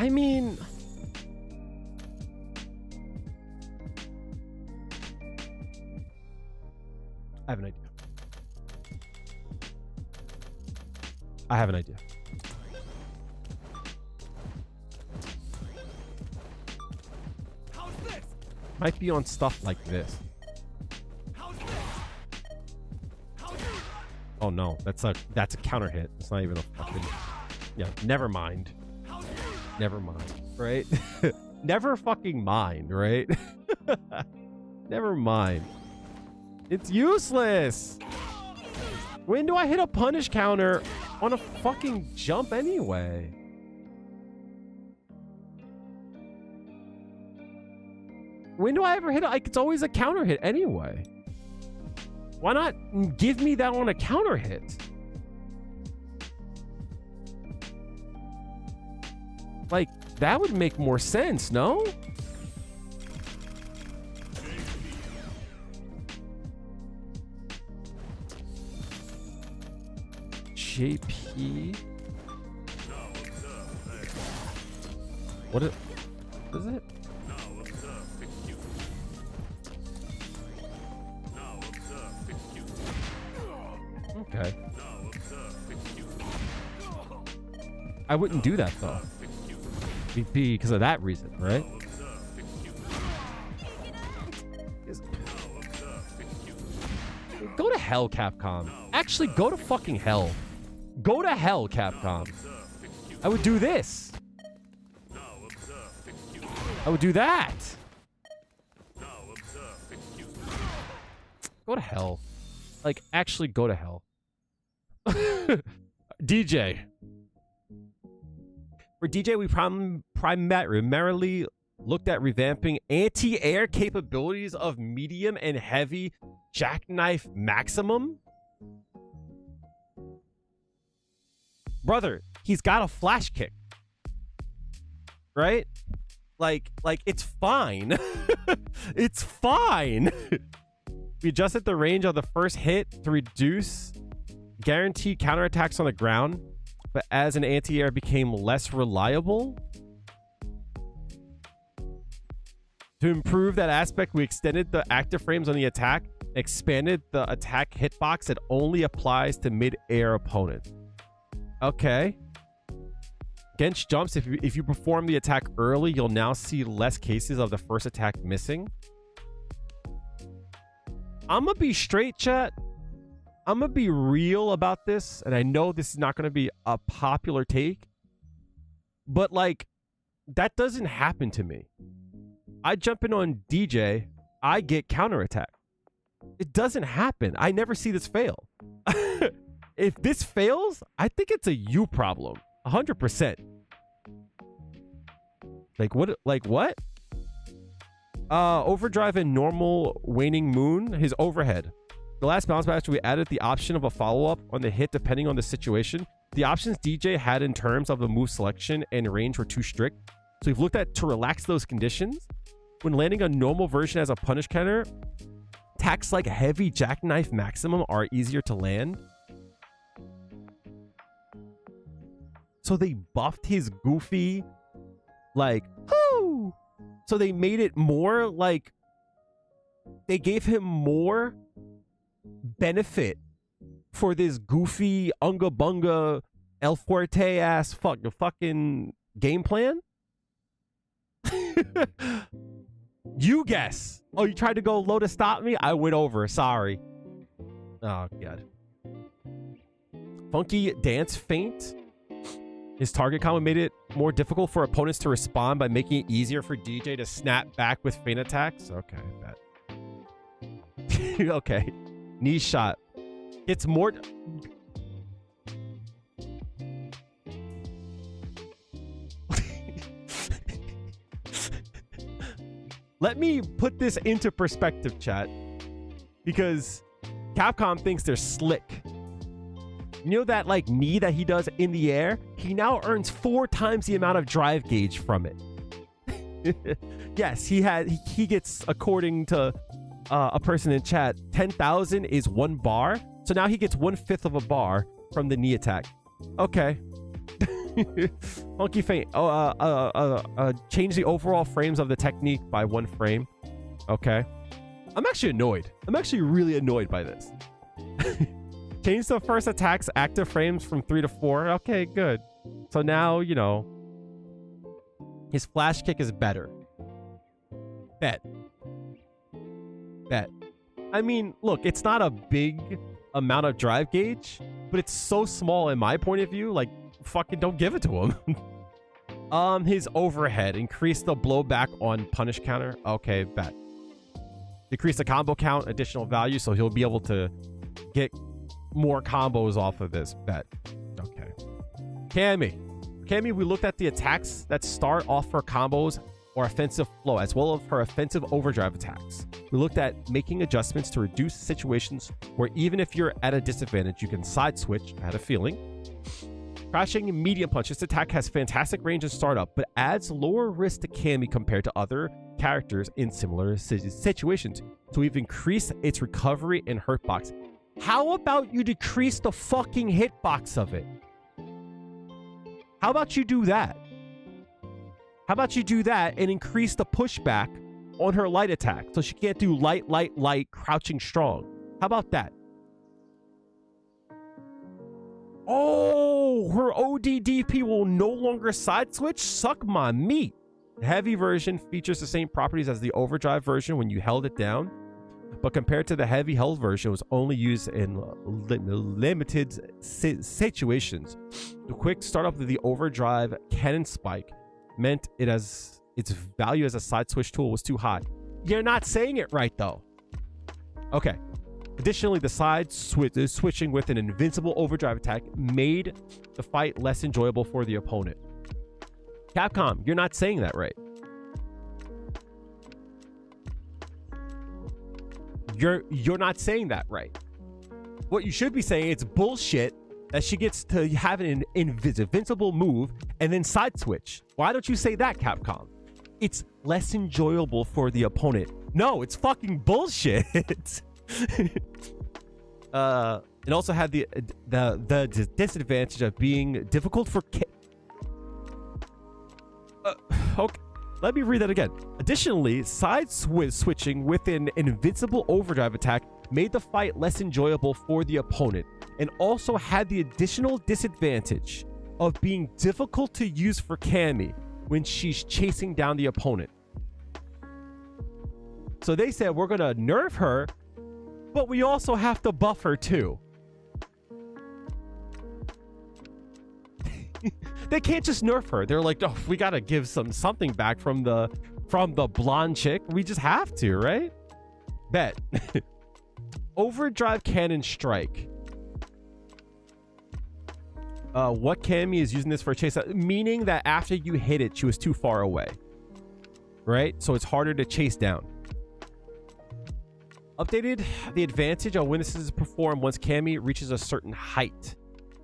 I mean, I have an idea. I have an idea. How's this? Might be on stuff like this. How's this? How's this? Oh no, that's a counter hit. It's not even a fucking. Yeah, never mind. How's this? Never mind, right? Never fucking mind, right? Never mind. It's useless. When do I hit a punish counter on a fucking jump anyway? When do I ever hit it? Like, it's always a counter hit anyway. Why not give me that on a counter hit? Like, that would make more sense, no? JP. What is it? Okay. I wouldn't do that though. Because of that reason, right? Go to hell, Capcom. Actually, go to fucking hell. Go to hell, Capcom. I would do this. I would do that. Go to hell. Like, actually go to hell. DJ. For DJ, we primarily looked at revamping anti-air capabilities of medium and heavy jackknife maximum. Brother, he's got a flash kick. Right? Like it's fine. It's fine. We adjusted the range of the first hit to reduce guaranteed counterattacks on the ground, but as an anti-air became less reliable. To improve that aspect, we extended the active frames on the attack, expanded the attack hitbox that only applies to mid-air opponents. Okay. Against jumps, if you perform the attack early, you'll now see less cases of the first attack missing. I'm gonna be straight, chat. I'm gonna be real about this, and I know this is not gonna be a popular take, but like, that doesn't happen to me. I jump in on DJ, I get counterattack. It doesn't happen. I never see this fail. If this fails, I think it's a you problem. 100%. Like what? Like what? Overdrive and normal waning moon, his overhead. The last balance match, we added the option of a follow-up on the hit depending on the situation. The options DJ had in terms of the move selection and range were too strict. So we've looked at to relax those conditions. When landing a normal version as a punish counter, attacks like heavy jackknife maximum are easier to land. So they buffed his goofy, like, whoo! So they made it more like, they gave him more benefit for this goofy unga bunga El Fuerte ass fucking game plan. You guess. Oh, you tried to go low to stop me? I went over. Sorry. Oh, God. Funky dance feint. His target combo made it more difficult for opponents to respond by making it easier for DJ to snap back with feint attacks. Okay, bet. Okay. Knee shot. It's more... Let me put this into perspective, chat. Because Capcom thinks they're slick. You know that like knee that he does in the air? He now earns 4 times the amount of drive gauge from it. Yes, he gets, according to a person in chat, 10,000 is 1 bar. So now he gets 1/5 of a bar from the knee attack. Okay. Funky feint. Change the overall frames of the technique by 1 frame. Okay. I'm actually annoyed. I'm actually really annoyed by this. Change the first attack's active frames from 3 to 4. Okay, good. So now, you know, his flash kick is better. Bet. I mean, look, it's not a big amount of drive gauge, but it's so small in my point of view, like, fucking don't give it to him. His overhead. Increase the blowback on punish counter. Okay, bet. Decrease the combo count, additional value, so he'll be able to get more combos off of this. Bet. Okay. Cammy, we looked at the attacks that start off her combos or offensive flow, as well as her offensive overdrive attacks. We looked at making adjustments to reduce situations where even if you're at a disadvantage, you can side switch. I had a feeling. Crashing medium punch. This attack has fantastic range and startup, but adds lower risk to Cammy compared to other characters in similar situations. So we've increased its recovery and hurtbox. How about you decrease the fucking hitbox of it? How about you do that? How about you do that and increase the pushback on her light attack so she can't do light, crouching strong? How about that? Oh, her ODDP will no longer side switch? Suck my meat. The heavy version features the same properties as the overdrive version when you held it down, but compared to the heavy held version, it was only used in limited situations. The quick startup of the overdrive cannon spike meant its value as a side switch tool was too high. You're not saying it right, though. Okay. Additionally, the side switching with an invincible overdrive attack made the fight less enjoyable for the opponent. Capcom, you're not saying that right. You're not saying that right. What you should be saying, it's bullshit that she gets to have an invincible move and then side switch. Why don't you say that, Capcom? It's less enjoyable for the opponent. No, it's fucking bullshit. It also had the disadvantage of being difficult for okay, let me read that again. Additionally, side switching with an invincible overdrive attack made the fight less enjoyable for the opponent, and also had the additional disadvantage of being difficult to use for Cammy when she's chasing down the opponent. So they said, we're gonna nerf her, but we also have to buff her too. They can't just nerf her. They're like, oh, we gotta give something back from the blonde chick. We just have to, right? Bet. Overdrive cannon strike. What Cammy is using this for a chase, meaning that after you hit it, she was too far away, right? So it's harder to chase down. Updated the advantage on when this is performed once Cammy reaches a certain height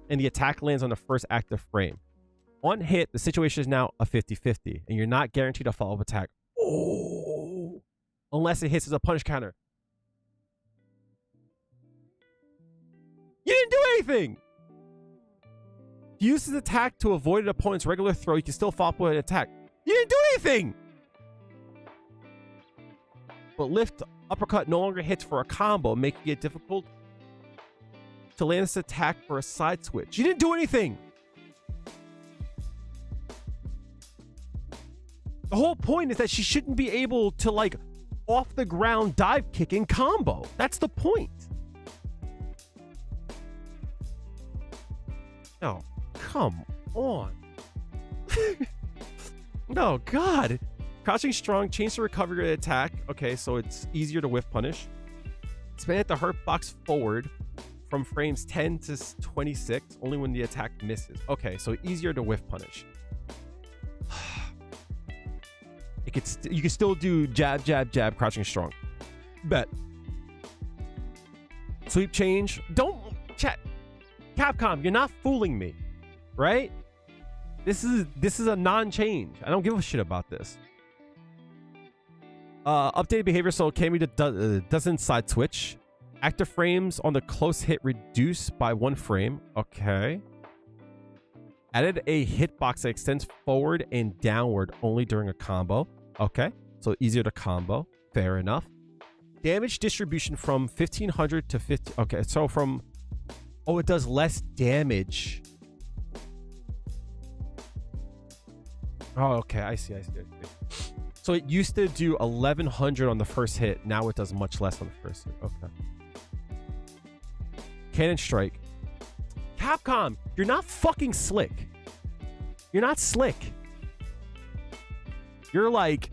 and the attack lands on the first active frame. On hit, the situation is now a 50-50, and you're not guaranteed a follow-up attack. Oh, unless it hits as a punish counter. You didn't do anything. If you use this attack to avoid an opponent's regular throw, you can still follow up with an attack. You didn't do anything. But lift uppercut no longer hits for a combo, making it difficult to land this attack for a side switch. You didn't do anything. The whole point is that she shouldn't be able to, like, off the ground dive kick and combo. That's the point. No, come on. No, God. Crouching strong, change the recovery attack. Okay, so it's easier to whiff punish. Expand the hurt box forward from frames 10 to 26, only when the attack misses. Okay, so easier to whiff punish. You can still do jab, jab, jab, crouching strong. Bet. Sweep change. Don't chat. Capcom, you're not fooling me, right? This is a non-change. I don't give a shit about this. Updated behavior so Cammy doesn't side switch. Active frames on the close hit reduce by 1 frame. Okay. Added a hitbox that extends forward and downward only during a combo. Okay, so easier to combo. Fair enough. Damage distribution from 1500 to 50. Okay, so from... Oh, it does less damage. Oh, okay, I see. So it used to do 1100 on the first hit. Now it does much less on the first hit. Okay. Cannon strike. Capcom, you're not fucking slick. You're not slick. You're like,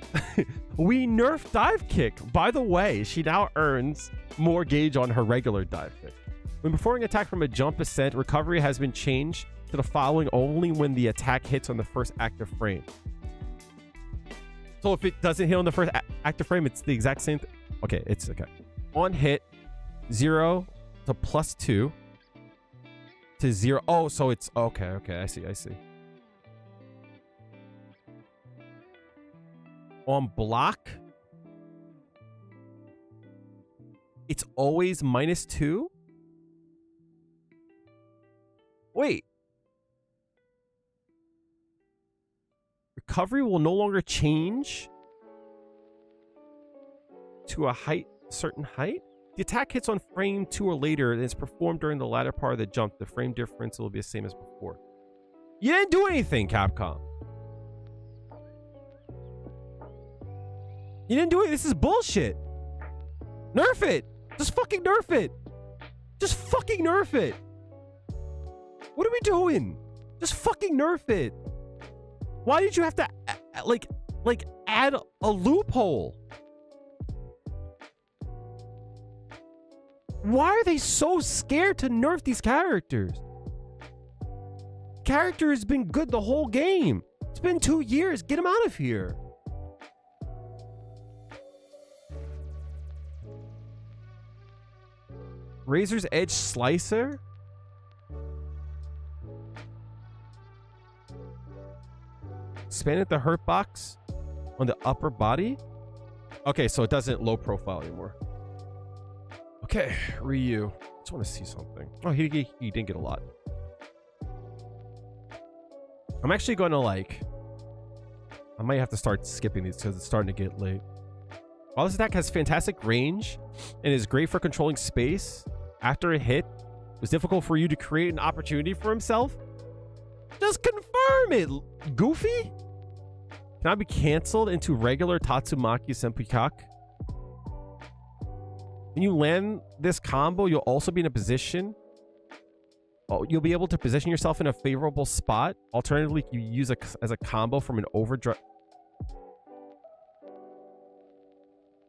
we nerfed dive kick. By the way, she now earns more gauge on her regular dive kick. When performing an attack from a jump ascent, recovery has been changed to the following only when the attack hits on the first active frame. So if it doesn't hit on the first active frame, it's the exact same thing. Okay, it's okay. On hit, 0 to +2 to 0. Oh, so it's okay. Okay, I see. On block, it's always -2. Wait. Recovery will no longer change to a certain height. The attack hits on frame 2 or later and is performed during the latter part of the jump. The frame difference will be the same as before. You didn't do anything, Capcom. You didn't do it. This is bullshit. Nerf it. Just fucking nerf it. Just fucking nerf it. What are we doing? Just fucking nerf it. Why did you have to like add a loophole? Why are they so scared to nerf these characters? Character has been good the whole game. It's been 2 years. Get him out of here. Razor's Edge Slicer? Expanded the hurt box on the upper body? Okay, so it doesn't low profile anymore. Okay, Ryu. Just want to see something. Oh, he didn't get a lot. I'm actually going to I might have to start skipping these because it's starting to get late. While this attack has fantastic range and is great for controlling space, after a hit, it was difficult for you to create an opportunity for himself. Just confirm it, Goofy. Can I be canceled into regular Tatsumaki Senpukak? When you land this combo, you'll also be in a position. Oh, you'll be able to position yourself in a favorable spot. Alternatively, you use as a combo from an overdrive.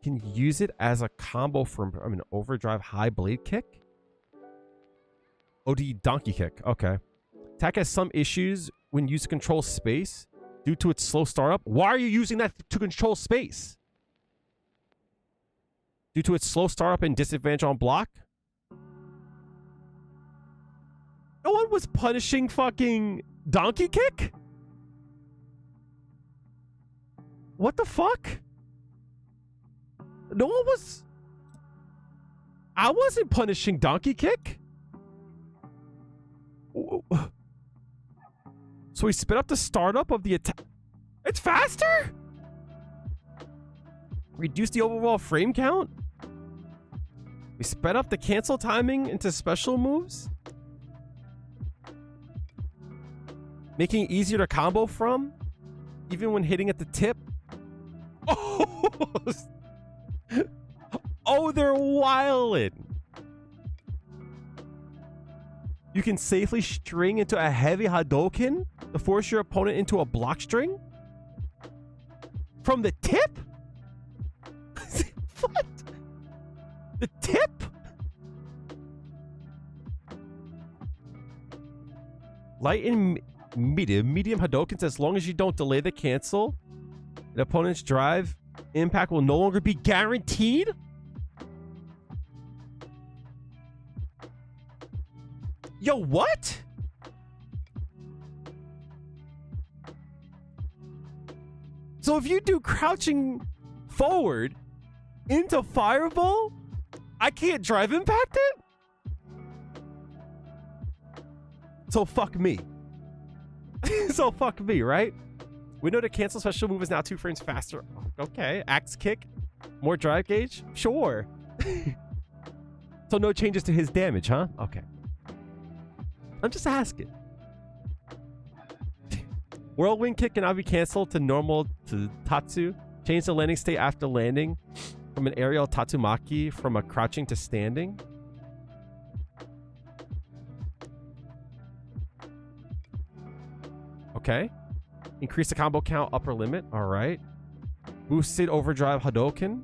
Can use it as a combo from an overdrive high blade kick. OD donkey kick. Okay. Attack has some issues when used to control space due to its slow startup. Why are you using that to control space? Due to its slow startup and disadvantage on block? No one was punishing fucking donkey kick? What the fuck? No one was... I wasn't punishing donkey kick. So we sped up the startup of the attack. It's faster? Reduce the overall frame count? We sped up the cancel timing into special moves? Making it easier to combo from? Even when hitting at the tip? Oh, oh, they're wildin'. You can safely string into a heavy Hadouken to force your opponent into a block string? From the tip? What? The tip? Light and medium Hadoukens, as long as you don't delay the cancel, an opponent's drive impact will no longer be guaranteed? Yo, what? So if you do crouching forward into Fireball, I can't drive impact it? So fuck me. So fuck me, right? Window to cancel special move is now 2 frames faster. Okay. Axe kick. More drive gauge? Sure. So no changes to his damage, huh? Okay. I'm just asking. Whirlwind kick can now be canceled to normal to Tatsu. Change the landing state after landing from an aerial Tatsumaki from a crouching to standing. Okay. Increase the combo count upper limit. All right. Boosted overdrive Hadoken.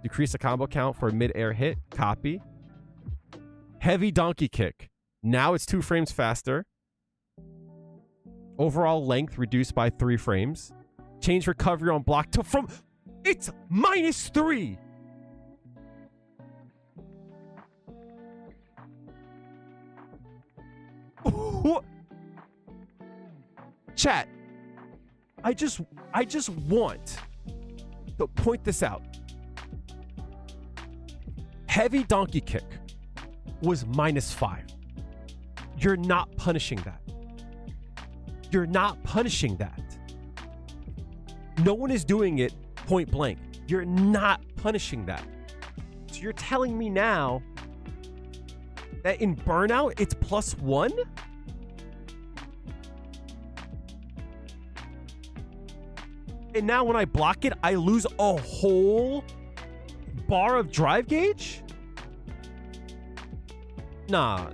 Decrease the combo count for mid-air hit. Copy. Heavy donkey kick. Now it's 2 frames faster. Overall length reduced by 3 frames. Change recovery on block to from... It's -3! Chat. I just want to point this out. Heavy donkey kick was -5. You're not punishing that. You're not punishing that. No one is doing it point blank. You're not punishing that. So you're telling me now that in Burnout, it's +1? And now when I block it, I lose a whole bar of drive gauge? Nah.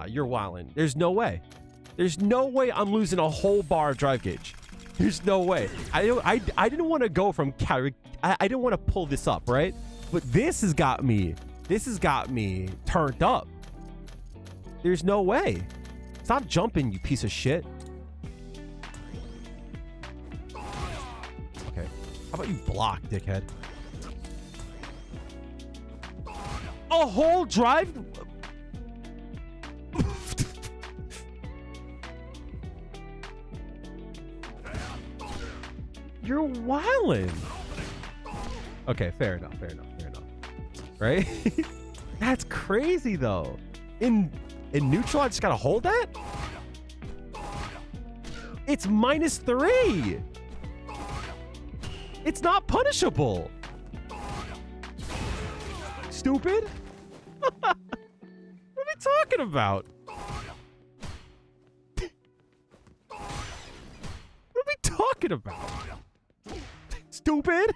You're wildin'. There's no way. There's no way I'm losing a whole bar of drive gauge. There's no way. I didn't want to go from I didn't want to pull this up, right? But this has got me turned up. There's no way. Stop jumping, you piece of shit. Okay. How about you block, dickhead? A whole drive? You're wildin'. Okay, fair enough. Right? That's crazy though. In neutral, I just gotta hold that? It's -3. It's not punishable. Stupid. What are we talking about? What are we talking about? Stupid.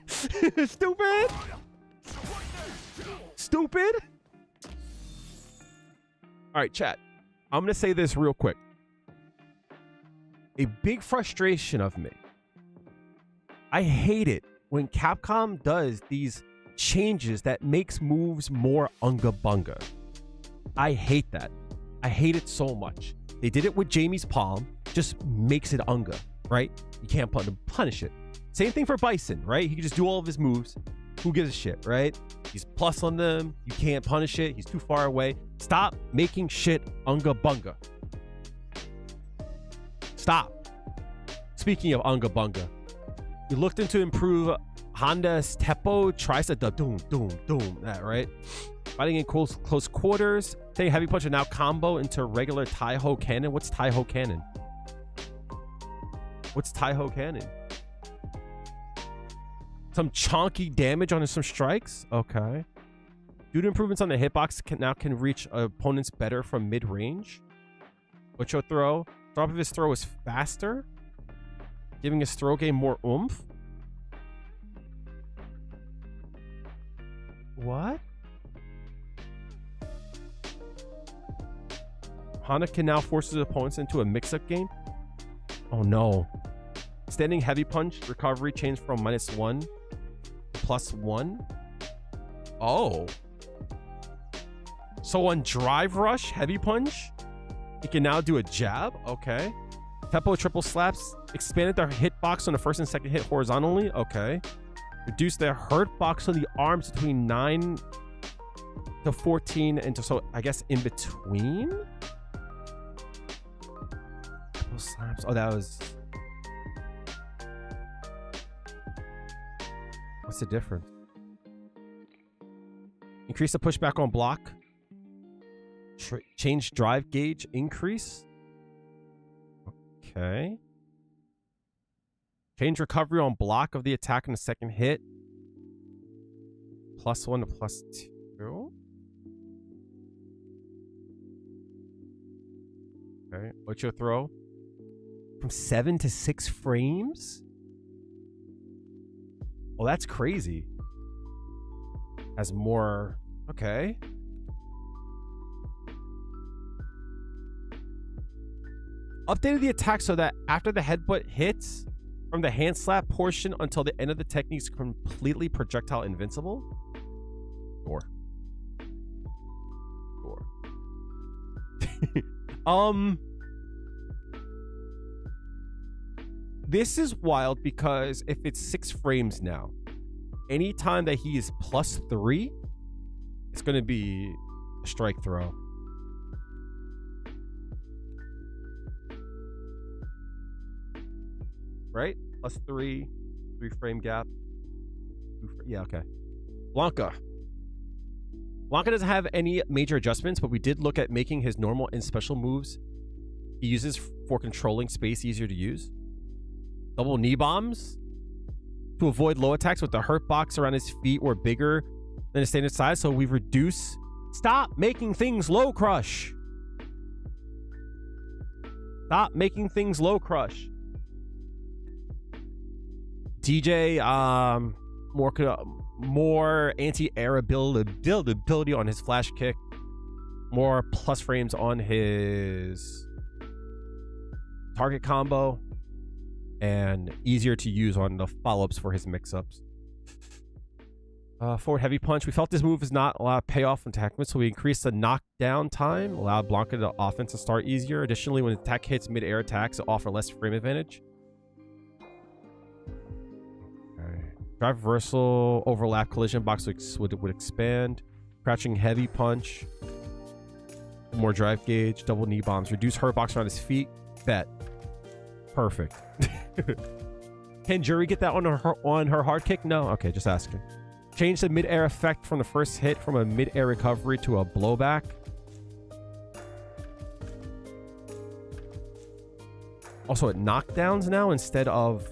Stupid. All right, chat. I'm going to say this real quick. A big frustration of me. I hate it when Capcom does these changes that makes moves more unga bunga. I hate that. I hate it so much. They did it with Jamie's palm, just makes it unga, right? You can't punish it. Same thing for Bison, right? He can just do all of his moves. Who gives a shit, right? He's plus on them. You can't punish it. He's too far away. Stop making shit unga bunga. Stop. Speaking of unga bunga, we looked into improve Honda's Teppo tries to doom, that, right? Fighting in close quarters. Saying heavy punch and now combo into regular Taiho cannon. What's Taiho cannon? What's Taiho cannon? Some chonky damage on some strikes. Okay. Due to improvements on the hitbox, can reach opponents better from mid-range. Ocho throw. Drop of his throw is faster, giving his throw game more oomph. What? Hana can now force his opponents into a mix-up game. Oh no. Standing heavy punch recovery changed from -1 to +1. Oh. So on drive rush, heavy punch, he can now do a jab. Okay. Teppo triple slaps expanded their hitbox on the first and second hit horizontally. Okay. Reduced their hurt box on the arms between 9 to 14 and so I guess in between. Triple slaps. Oh, that was. What's the difference? Increase the pushback on block. Change drive gauge increase. Okay. Change recovery on block of the attack in the second hit. +1 to +2. Okay. Ocho throw. From 7 to 6 frames? Well, that's crazy. Has more... Okay. Updated the attack so that after the headbutt hits, from the hand slap portion until the end of the technique is completely projectile invincible? Sure. This is wild because if it's 6 frames now, anytime that he is +3, it's going to be a strike throw. Right? +3, 3-frame gap. Yeah, okay. Blanca. Blanca doesn't have any major adjustments, but we did look at making his normal and special moves he uses for controlling space easier to use. Double knee bombs to avoid low attacks with the hurt box around his feet or bigger than his standard size. So we reduce... Stop making things low crush. Stop making things low crush. DJ, more anti-air ability on his flash kick. More plus frames on his target combo. And easier to use on the follow-ups for his mix-ups. Forward heavy punch. We felt this move is not allowed payoff from attack mid, so we increased the knockdown time, allowed Blanca the offense to start easier. Additionally, when the attack hits mid-air attacks, it offer less frame advantage. Okay. Drive reversal, overlap, collision box would expand. Crouching heavy punch. More drive gauge, double knee bombs. Reduce hurt box around his feet. Bet. Perfect. Can Juri get that on her hard kick? No? Okay, just asking. Change the mid-air effect from the first hit from a mid-air recovery to a blowback. Also, it knockdowns now instead of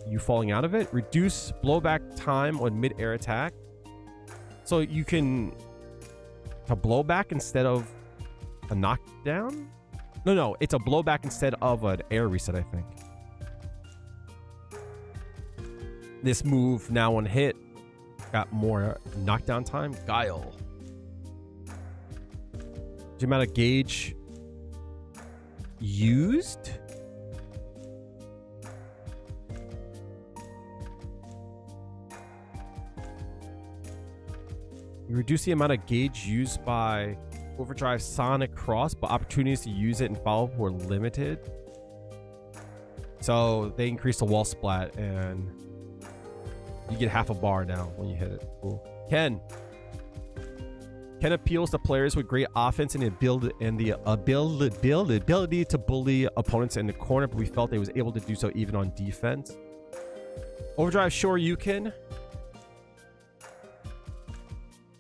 you falling out of it. Reduce blowback time on mid-air attack. So you can... a blowback instead of a knockdown? No, it's a blowback instead of an air reset, I think. This move now on hit got more knockdown time. Guile. The amount of gauge used. We reduce the amount of gauge used by Overdrive Sonic Cross, but opportunities to use it and follow were limited. So they increased the wall splat and you get half a bar now when you hit it. Cool. Ken appeals to players with great offense and the ability to bully opponents in the corner, but we felt they was able to do so even on defense. Overdrive, sure you can.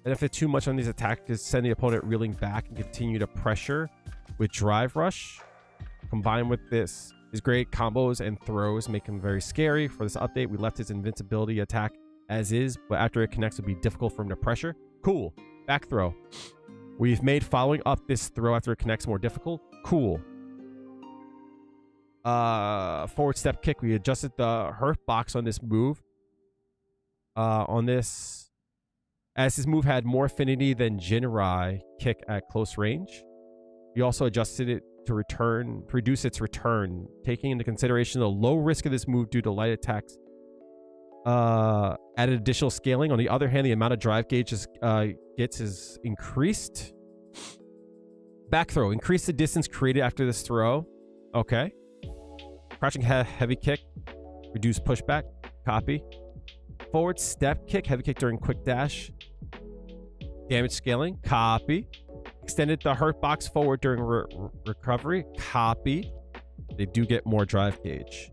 Benefit too much on these attacks, send the opponent reeling back and continue to pressure with drive rush. Combined with this, his great combos and throws make him very scary. For this update, we left his invincibility attack as is, but after it connects, it would be difficult for him to pressure. Cool. Back throw. We've made following up this throw after it connects more difficult. Cool. Forward step kick. We adjusted the hurt box on this move. On this, as his move had more affinity than Jinrai kick at close range. We also adjusted it to reduce its return, taking into consideration the low risk of this move due to light attacks. Added additional scaling. On the other hand, the amount of drive gauge gets is increased. Back throw. Increase the distance created after this throw. Okay. Crouching heavy kick. Reduce pushback. Copy. Forward step kick. Heavy kick during quick dash. Damage scaling. Copy. Extended the hurt box forward during recovery. Copy. They do get more drive gauge.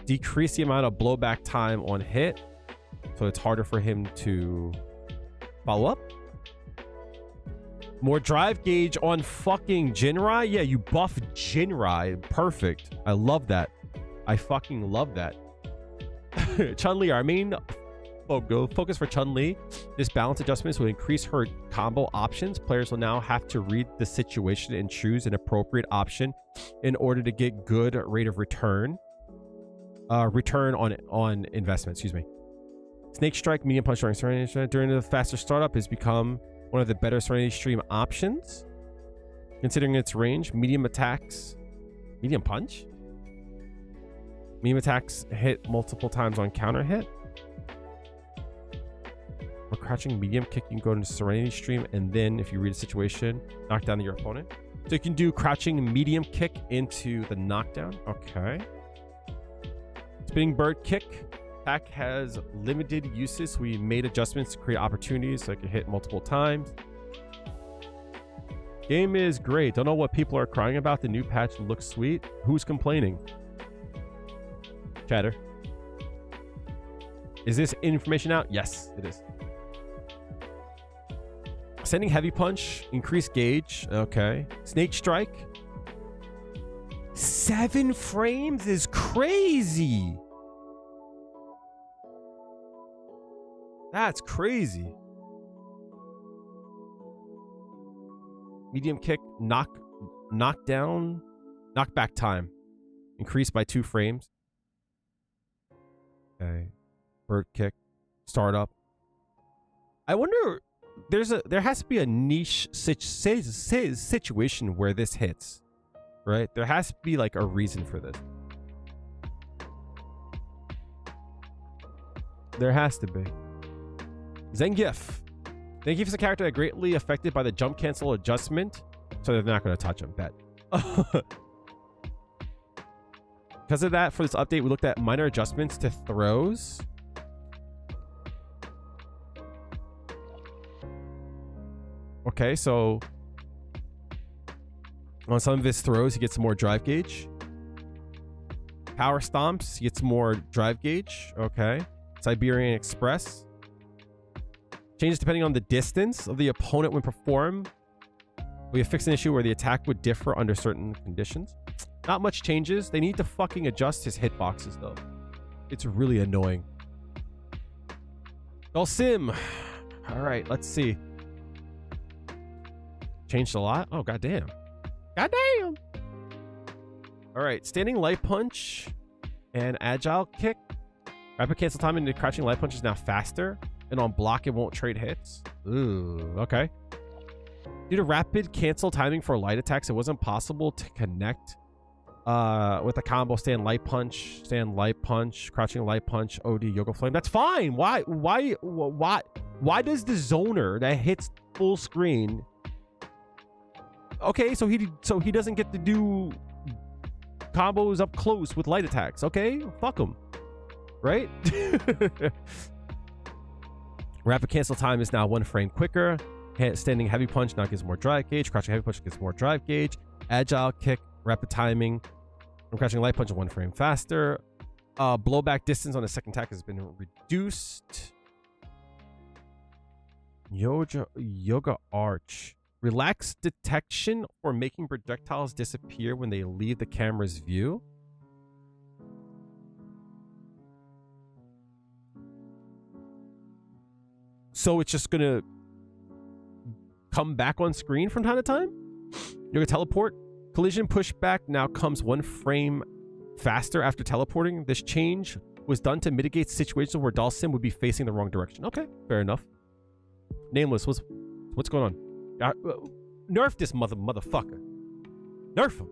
Decrease the amount of blowback time on hit, so it's harder for him to follow up. More drive gauge on fucking Jinrai? Yeah, you buff Jinrai. Perfect. I love that. I fucking love that. Chun-Li, our main focus for Chun-Li. This balance adjustments will increase her combo options. Players will now have to read the situation and choose an appropriate option in order to get good rate of return. Return on investment, excuse me. Snake Strike, medium punch during Serenity during the faster startup has become one of the better Serenity Stream options. Considering its range, medium attacks, medium punch? Medium attacks hit multiple times on counter hit. Or crouching medium kick, you can go into Serenity Stream, and then if you read a situation, knock down your opponent. So you can do crouching medium kick into the knockdown. Okay. Spinning bird kick. Attack has limited uses. We made adjustments to create opportunities so it can hit multiple times. Game is great. Don't know what people are crying about. The new patch looks sweet. Who's complaining? Chatter. Is this information out? Yes, it is. Sending heavy punch. Increase gauge. Okay. Snake strike. 7 frames is crazy. That's crazy. Medium kick, knockdown, knockback time. Increased by 2 frames. Okay. Bird kick, startup. I wonder, there has to be a niche situation where this hits, right? There has to be like a reason for this. There has to be. Zangief. Zangief is a character that greatly affected by the jump cancel adjustment, so they're not going to touch him. Bet. Because of that, for this update, we looked at minor adjustments to throws. Okay, so on some of his throws, he gets more drive gauge. Power stomps, he gets more drive gauge. Okay. Siberian Express. Changes depending on the distance of the opponent when performed. We have fixed an issue where the attack would differ under certain conditions. Not much changes. They need to fucking adjust his hitboxes though. It's really annoying. Sim. All right, let's see. Changed a lot. Oh, goddamn. Goddamn. All right, standing light punch and agile kick. Rapid cancel time into crouching light punch is now faster. And on block, it won't trade hits. Ooh, okay. Due to rapid cancel timing for light attacks, it wasn't possible to connect with the combo stand light punch, crouching light punch, OD yoga flame. That's fine. Why does the zoner that hits full screen? Okay, so he doesn't get to do combos up close with light attacks. Okay, fuck him, right? Rapid cancel time is now 1 frame quicker. Standing heavy punch now gives more drive gauge. Crouching heavy punch gives more drive gauge. Agile kick, rapid timing. And crouching light punch 1 frame faster. Blowback distance on the second attack has been reduced. Yoga arch. Relax detection for making projectiles disappear when they leave the camera's view. So it's just gonna come back on screen from time to time. Yoga teleport. Collision pushback now comes 1 frame faster after teleporting. This change was done to mitigate situations where Dalsim would be facing the wrong direction. Okay, fair enough. Nameless, what's going on? Nerf this motherfucker. Nerf him.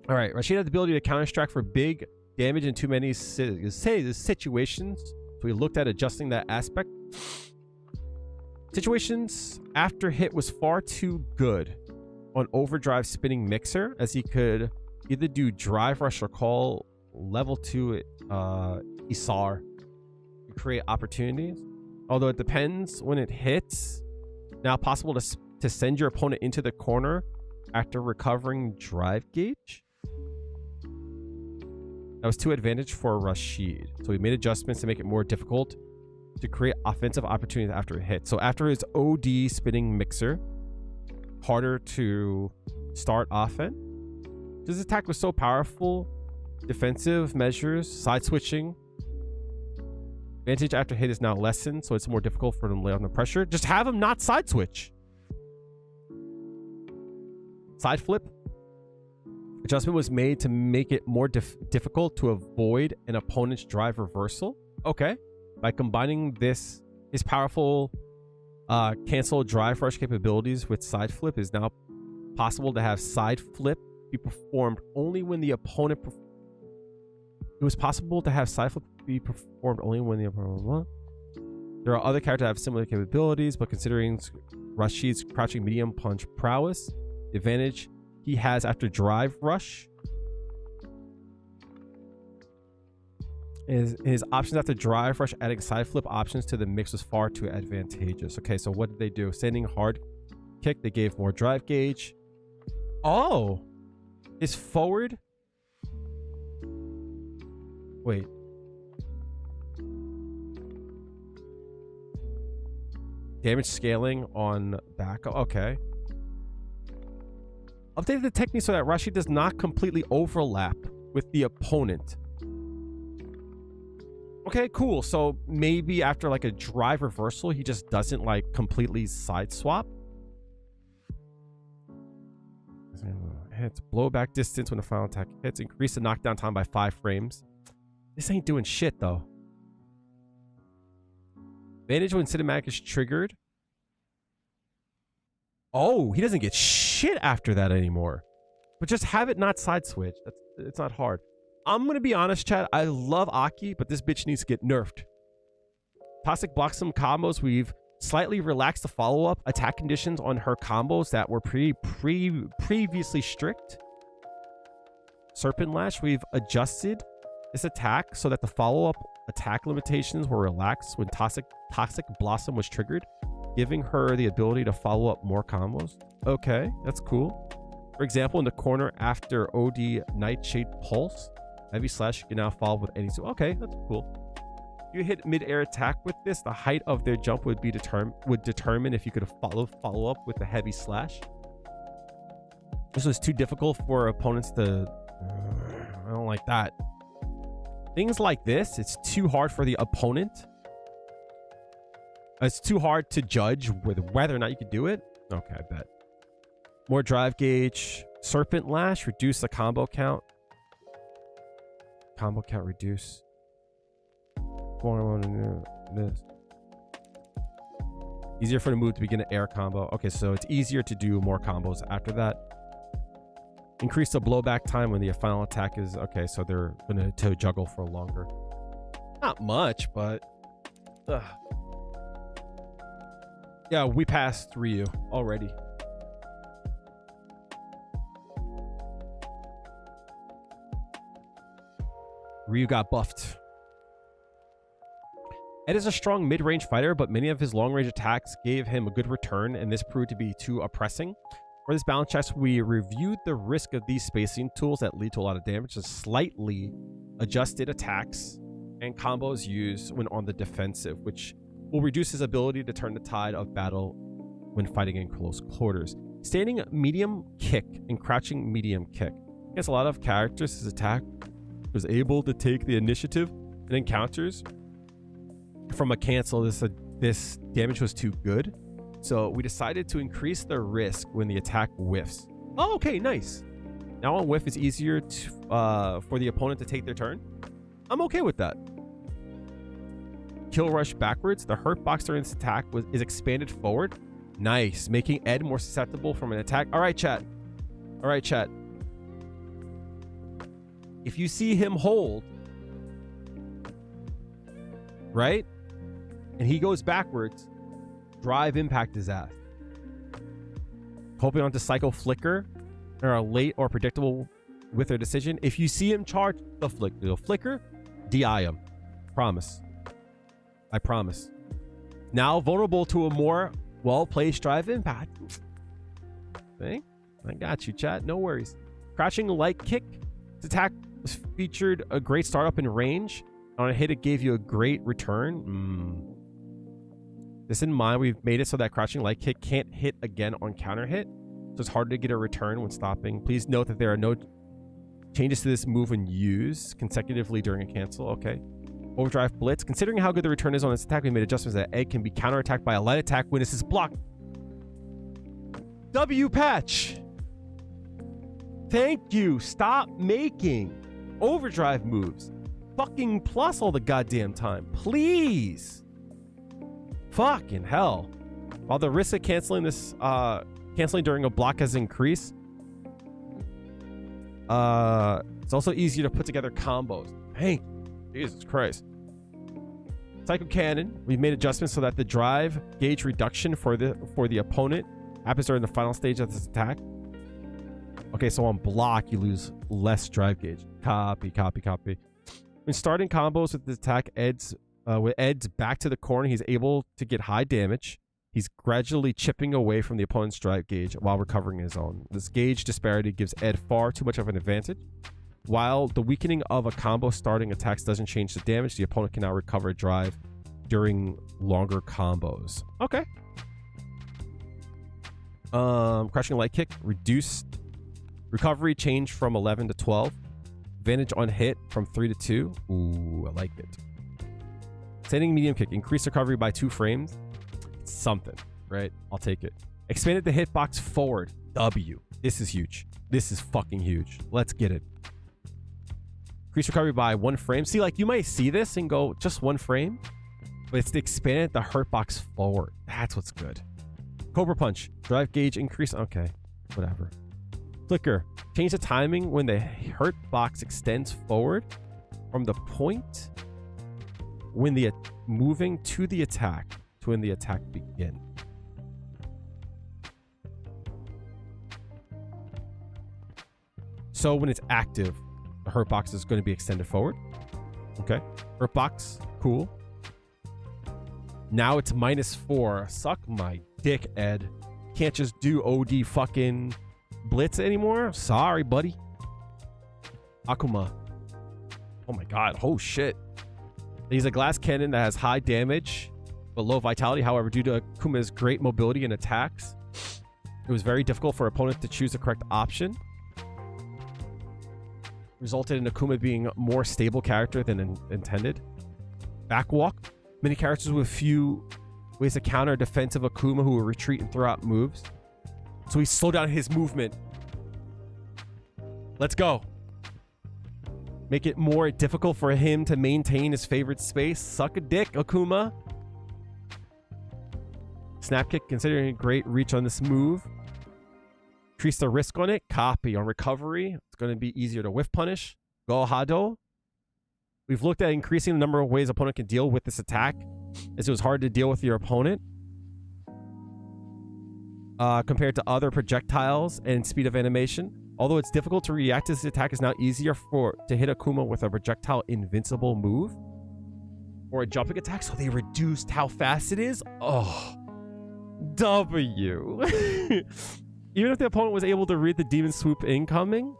All right, Rashid had the ability to counter-strike for big damage in too many situations. So we looked at adjusting that aspect. Situations after hit was far too good on overdrive spinning mixer, as he could either do drive rush or call level 2 Isar to create opportunities. Although it depends when it hits. Now possible to send your opponent into the corner after recovering drive gauge. That was 2 advantage for Rashid. So we made adjustments to make it more difficult to create offensive opportunities after a hit. So after his OD spinning mixer, harder to start offense. This attack was so powerful. Defensive measures, side switching. Advantage after hit is now lessened, so it's more difficult for him to lay on the pressure. Just have him not side switch. Side flip. Adjustment was made to make it more difficult to avoid an opponent's drive reversal. Okay. By combining his powerful cancel drive rush capabilities with side flip, is now possible to have side flip be performed only when the opponent. It was possible to have side flip be performed only when the opponent. There are other characters that have similar capabilities, but considering Rashid's crouching medium punch prowess, the advantage he has after drive rush is his options after drive rush. Adding side flip options to the mix was far too advantageous. Okay, so what did they do? Standing hard kick, they gave more drive gauge. Oh, his forward. Wait. Damage scaling on back. Okay. Updated the technique so that Rashid does not completely overlap with the opponent. Okay, cool. So maybe after like a drive reversal, he just doesn't like completely side swap. Hits blowback distance when the final attack hits. Increase the knockdown time by 5 frames. This ain't doing shit though. Advantage when cinematic is triggered. Oh, he doesn't get shit after that anymore. But just have it not side switch. It's not hard. I'm gonna be honest, chat. I love Aki, but this bitch needs to get nerfed. Toxic blocks some combos. We've slightly relaxed the follow-up attack conditions on her combos that were previously strict. Serpent Lash, we've adjusted this attack so that the follow-up attack limitations were relaxed when Toxic Blossom was triggered, giving her the ability to follow up more combos. Okay, that's cool. For example, in the corner after OD Nightshade Pulse, Heavy Slash you can now follow with any. Okay, that's cool. If you hit mid-air attack with this, the height of their jump would determine if you could follow up with the Heavy Slash. This was too difficult for opponents to. I don't like that. Things like this, it's too hard for the opponent. It's too hard to judge with whether or not you could do it. Okay, I bet. More drive gauge. Serpent Lash, reduce the combo count. Combo count reduce. This. Easier for the move to begin an air combo. Okay, so it's easier to do more combos after that. Increase the blowback time when the final attack is... Okay, so they're going to juggle for longer. Not much, but... Ugh. Yeah, we passed Ryu already. Ryu got buffed. Ed is a strong mid-range fighter, but many of his long-range attacks gave him a good return, and this proved to be too oppressing. For this balance test, we reviewed the risk of these spacing tools that lead to a lot of damage, and slightly adjusted attacks and combos used when on the defensive, which will reduce his ability to turn the tide of battle when fighting in close quarters. Standing medium kick and crouching medium kick. Against a lot of characters, his attack was able to take the initiative in encounters. From a cancel, this damage was too good, so we decided to increase the risk when the attack whiffs. Oh, okay, nice. Now on whiff, it's easier to, for the opponent to take their turn. I'm okay with that. Kill rush backwards. The hurt box during this attack is expanded forward. Nice, making Ed more susceptible from an attack. All right, chat. All right, chat. If you see him hold, right? And he goes backwards, drive impact his ass. Hoping on to cycle flicker or are late or predictable with their decision. If you see him charge the flicker, DI him. Promise. I promise. Now vulnerable to a more well-placed drive impact. Okay? I got you, chat. No worries. Crouching light kick. This attack featured a great startup in range. On a hit, it gave you a great return. This in mind, we've made it so that crouching light kick can't hit again on counter hit, so it's harder to get a return when stopping. Please note that there are no changes to this move when used consecutively during a cancel. Okay. Overdrive blitz. Considering how good the return is on its attack, we made adjustments that egg can be counterattacked by a light attack when this is blocked. W patch. Thank you. Stop making overdrive moves. Fucking plus all the goddamn time. Please. Fucking hell. While the risk of canceling during a block has increased, it's also easier to put together combos. Thank you. Jesus Christ. Psycho Cannon. We've made adjustments so that the drive gauge reduction for the opponent happens during the final stage of this attack. Okay, so on block, you lose less drive gauge. Copy. When starting combos with the attack, with Ed's back to the corner, he's able to get high damage. He's gradually chipping away from the opponent's drive gauge while recovering his own. This gauge disparity gives Ed far too much of an advantage. While the weakening of a combo starting attacks doesn't change the damage, the opponent can now recover drive during longer combos. Okay. Crushing light kick, reduced recovery change from 11 to 12. Advantage on hit from 3 to 2. Ooh, I like it. Standing medium kick, increased recovery by 2 frames. It's something, right? I'll take it. Expanded the hitbox forward. W. This is huge. This is fucking huge. Let's get it. Increase recovery by 1 frame. See, like, you might see this and go, just 1 frame, but it's to expand the hurt box forward. That's what's good. Cobra Punch. Drive gauge increase. Okay, whatever. Flicker. Change the timing when the hurt box extends forward from the point when the moving to the attack to when the attack begins. So when it's active, the hurt box is going to be extended forward. Okay. Hurt box. Cool. Now it's -4. Suck my dick, Ed. Can't just do OD fucking blitz anymore. Sorry, buddy. Akuma. Oh my god. Oh shit. He's a glass cannon that has high damage but low vitality. However, due to Akuma's great mobility and attacks, it was very difficult for opponents to choose the correct option. Resulted in Akuma being a more stable character than intended. Backwalk. Many characters with few ways to counter a defensive Akuma who will retreat and throw out moves. So he slowed down his movement. Let's go. Make it more difficult for him to maintain his favorite space. Suck a dick, Akuma. Snap kick, considering a great reach on this move. Increase the risk on it. Copy. On recovery, it's going to be easier to whiff punish. Go Hado. We've looked at increasing the number of ways opponent can deal with this attack, as it was hard to deal with your opponent compared to other projectiles and speed of animation. Although it's difficult to react to this attack, it's now easier to hit Akuma with a projectile invincible move or a jumping attack, so they reduced how fast it is. Oh, W. Even if the opponent was able to read the demon swoop incoming,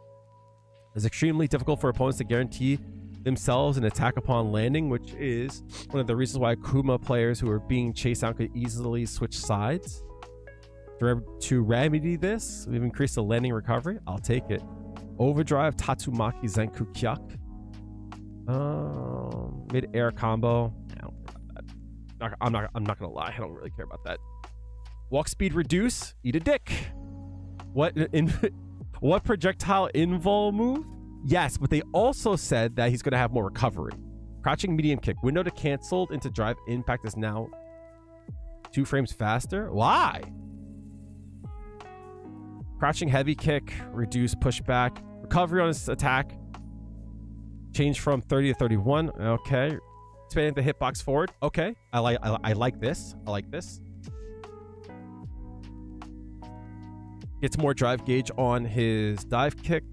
it's extremely difficult for opponents to guarantee themselves an attack upon landing, which is one of the reasons why Akuma players who are being chased out could easily switch sides. To remedy this, we've increased the landing recovery. I'll take it. Overdrive Tatsumaki Zenku Kyak. Mid-air combo. I don't care about that. I'm not gonna lie. I don't really care about that. Walk speed reduce. Eat a dick. What projectile invul move? Yes, but they also said that he's gonna have more recovery. Crouching medium kick. Window to canceled into drive impact is now 2 frames faster. Why? Crouching heavy kick, reduce pushback. Recovery on his attack. Change from 30 to 31. Okay. Expanding the hitbox forward. Okay. I like this. I like this. Gets more drive gauge on his dive kick.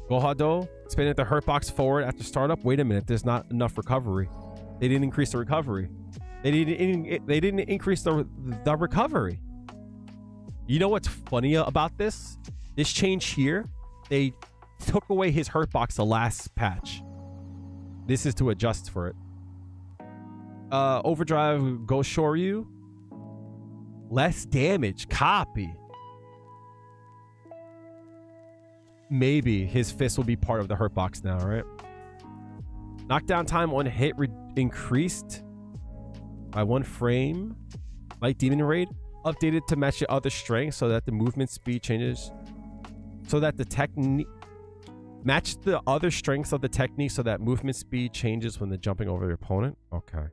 Gohado. Expanding the hurt box forward after startup. Wait a minute. There's not enough recovery. They didn't increase the recovery. They didn't increase the recovery. You know what's funny about this? This change here, they took away his hurt box the last patch. This is to adjust for it. Overdrive Go Shoryu. Less damage. Copy. Maybe his fist will be part of the hurt box now, right? Knockdown time on hit increased by 1 frame. Light Demon Raid updated to match the other strength so that the movement speed changes. So that the technique match the other strengths of the technique so that movement speed changes when they're jumping over the opponent. Okay.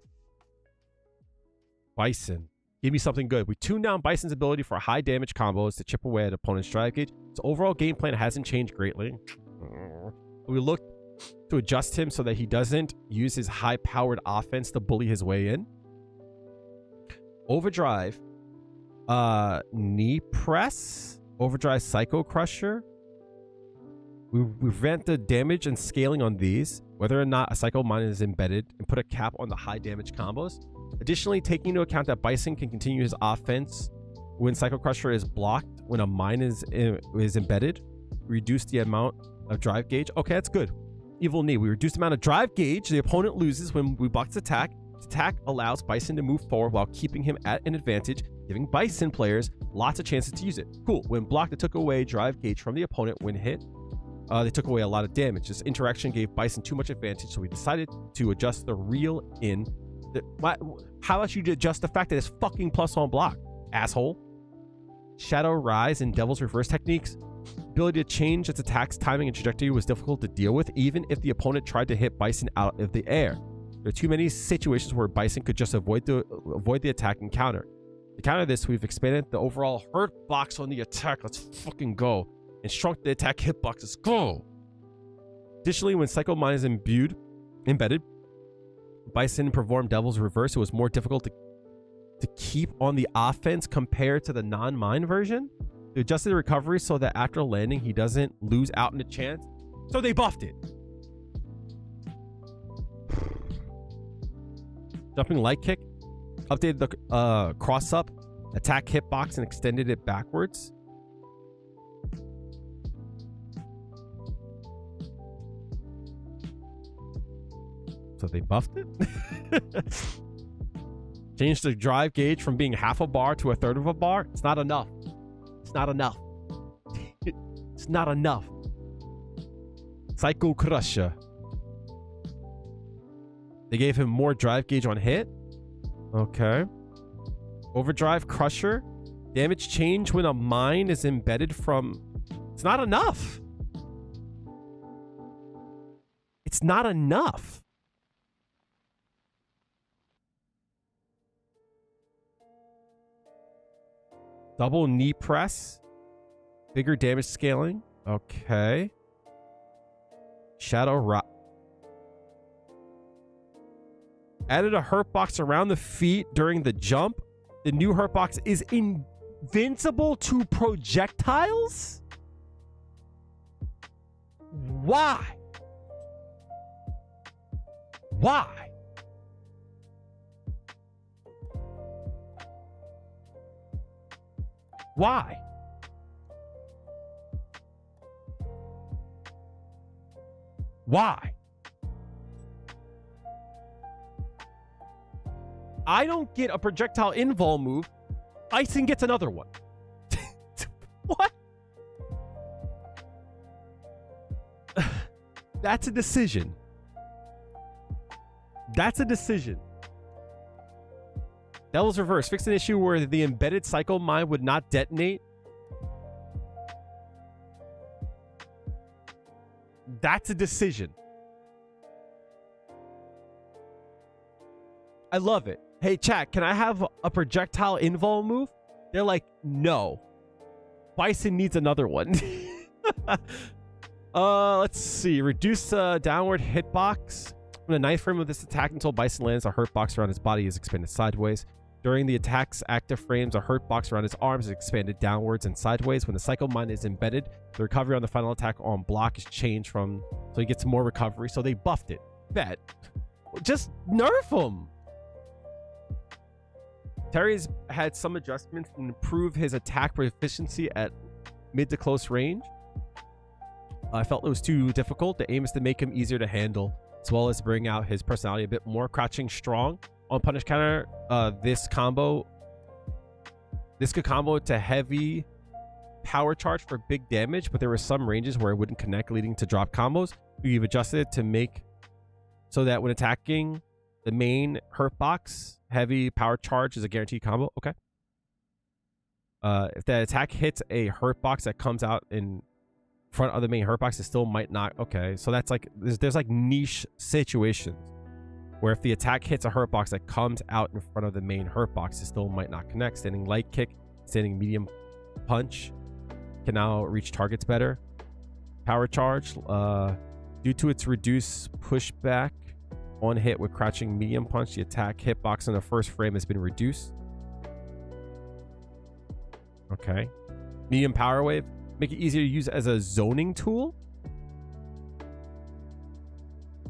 Bison. Give me something good. We tuned down Bison's ability for high damage combos to chip away at opponent's drive gauge. His overall game plan hasn't changed greatly. We looked to adjust him so that he doesn't use his high-powered offense to bully his way in. Overdrive. Knee press. Overdrive Psycho Crusher. We prevent the damage and scaling on these, whether or not a Psycho Mine is embedded, and put a cap on the high damage combos. Additionally, taking into account that Bison can continue his offense when Psycho Crusher is blocked, when a mine is embedded, reduce the amount of drive gauge. Okay, that's good. Evil Knee. We reduce the amount of drive gauge the opponent loses when we block its attack. This attack allows Bison to move forward while keeping him at an advantage, giving Bison players lots of chances to use it. Cool. When blocked, it took away drive gauge from the opponent. When hit, they took away a lot of damage. This interaction gave Bison too much advantage, so we decided to adjust the reel in. How about you adjust the fact that it's fucking plus on block, asshole? Shadow Rise and Devil's Reverse techniques. Ability to change its attack's timing and trajectory was difficult to deal with, even if the opponent tried to hit Bison out of the air. There are too many situations where Bison could just avoid the attack and counter. To counter this, we've expanded the overall hurt box on the attack. Let's fucking go. And shrunk the attack hitbox. Let's go. Additionally, when Psycho Mine is embedded, Bison performed Devil's Reverse. It was more difficult to keep on the offense compared to the non-mine version. They adjusted the recovery so that after landing, he doesn't lose out in the chance. So they buffed it. Jumping Light Kick. Updated the cross-up attack hitbox and extended it backwards. So they buffed it. Changed the drive gauge from being half a bar to a third of a bar. It's not enough. It's not enough. It's not enough. Psycho Crusher. They gave him more drive gauge on hit. Okay. Overdrive Crusher. Damage change when a mine is embedded from... It's not enough. It's not enough. Double knee press. Bigger damage scaling. Okay. Shadow Rock. Added a hurt box around the feet during the jump. The new hurt box is invincible to projectiles? Why? Why? Why? Why? I don't get a projectile invul move. Bison gets another one. What? That's a decision. That's a decision. Devil's Reverse. Fixed an issue where the embedded Psycho Mine would not detonate. That's a decision. I love it. Hey, chat, can I have a projectile invul move? They're like, no. Bison needs another one. Let's see. Reduce downward hitbox. When a knife frame of this attack until Bison lands, a hurt box around his body is expanded sideways. During the attack's active frames, a hurt box around his arms is expanded downwards and sideways. When the Psycho Mine is embedded, the recovery on the final attack on block is changed from... So he gets more recovery. So they buffed it. Bet. Just nerf him. Terry's had some adjustments to improve his attack proficiency at mid to close range. I felt it was too difficult. The aim is to make him easier to handle, as well as bring out his personality a bit more. Crouching strong on punish counter. This combo This could combo to heavy power charge for big damage, but there were some ranges where it wouldn't connect, leading to drop combos. We've adjusted it to make so that when attacking the main hurt box, heavy power charge is a guaranteed combo. Okay. If the attack hits a hurt box that comes out in front of the main hurt box, it still might not. Okay, so that's like there's like niche situations where if the attack hits a hurt box that comes out in front of the main hurt box, it still might not connect. Standing light kick, standing medium punch can now reach targets better. Power charge, due to its reduced pushback on hit with crouching medium punch, the attack hitbox in the first frame has been reduced. Okay. Medium power wave, make it easier to use as a zoning tool.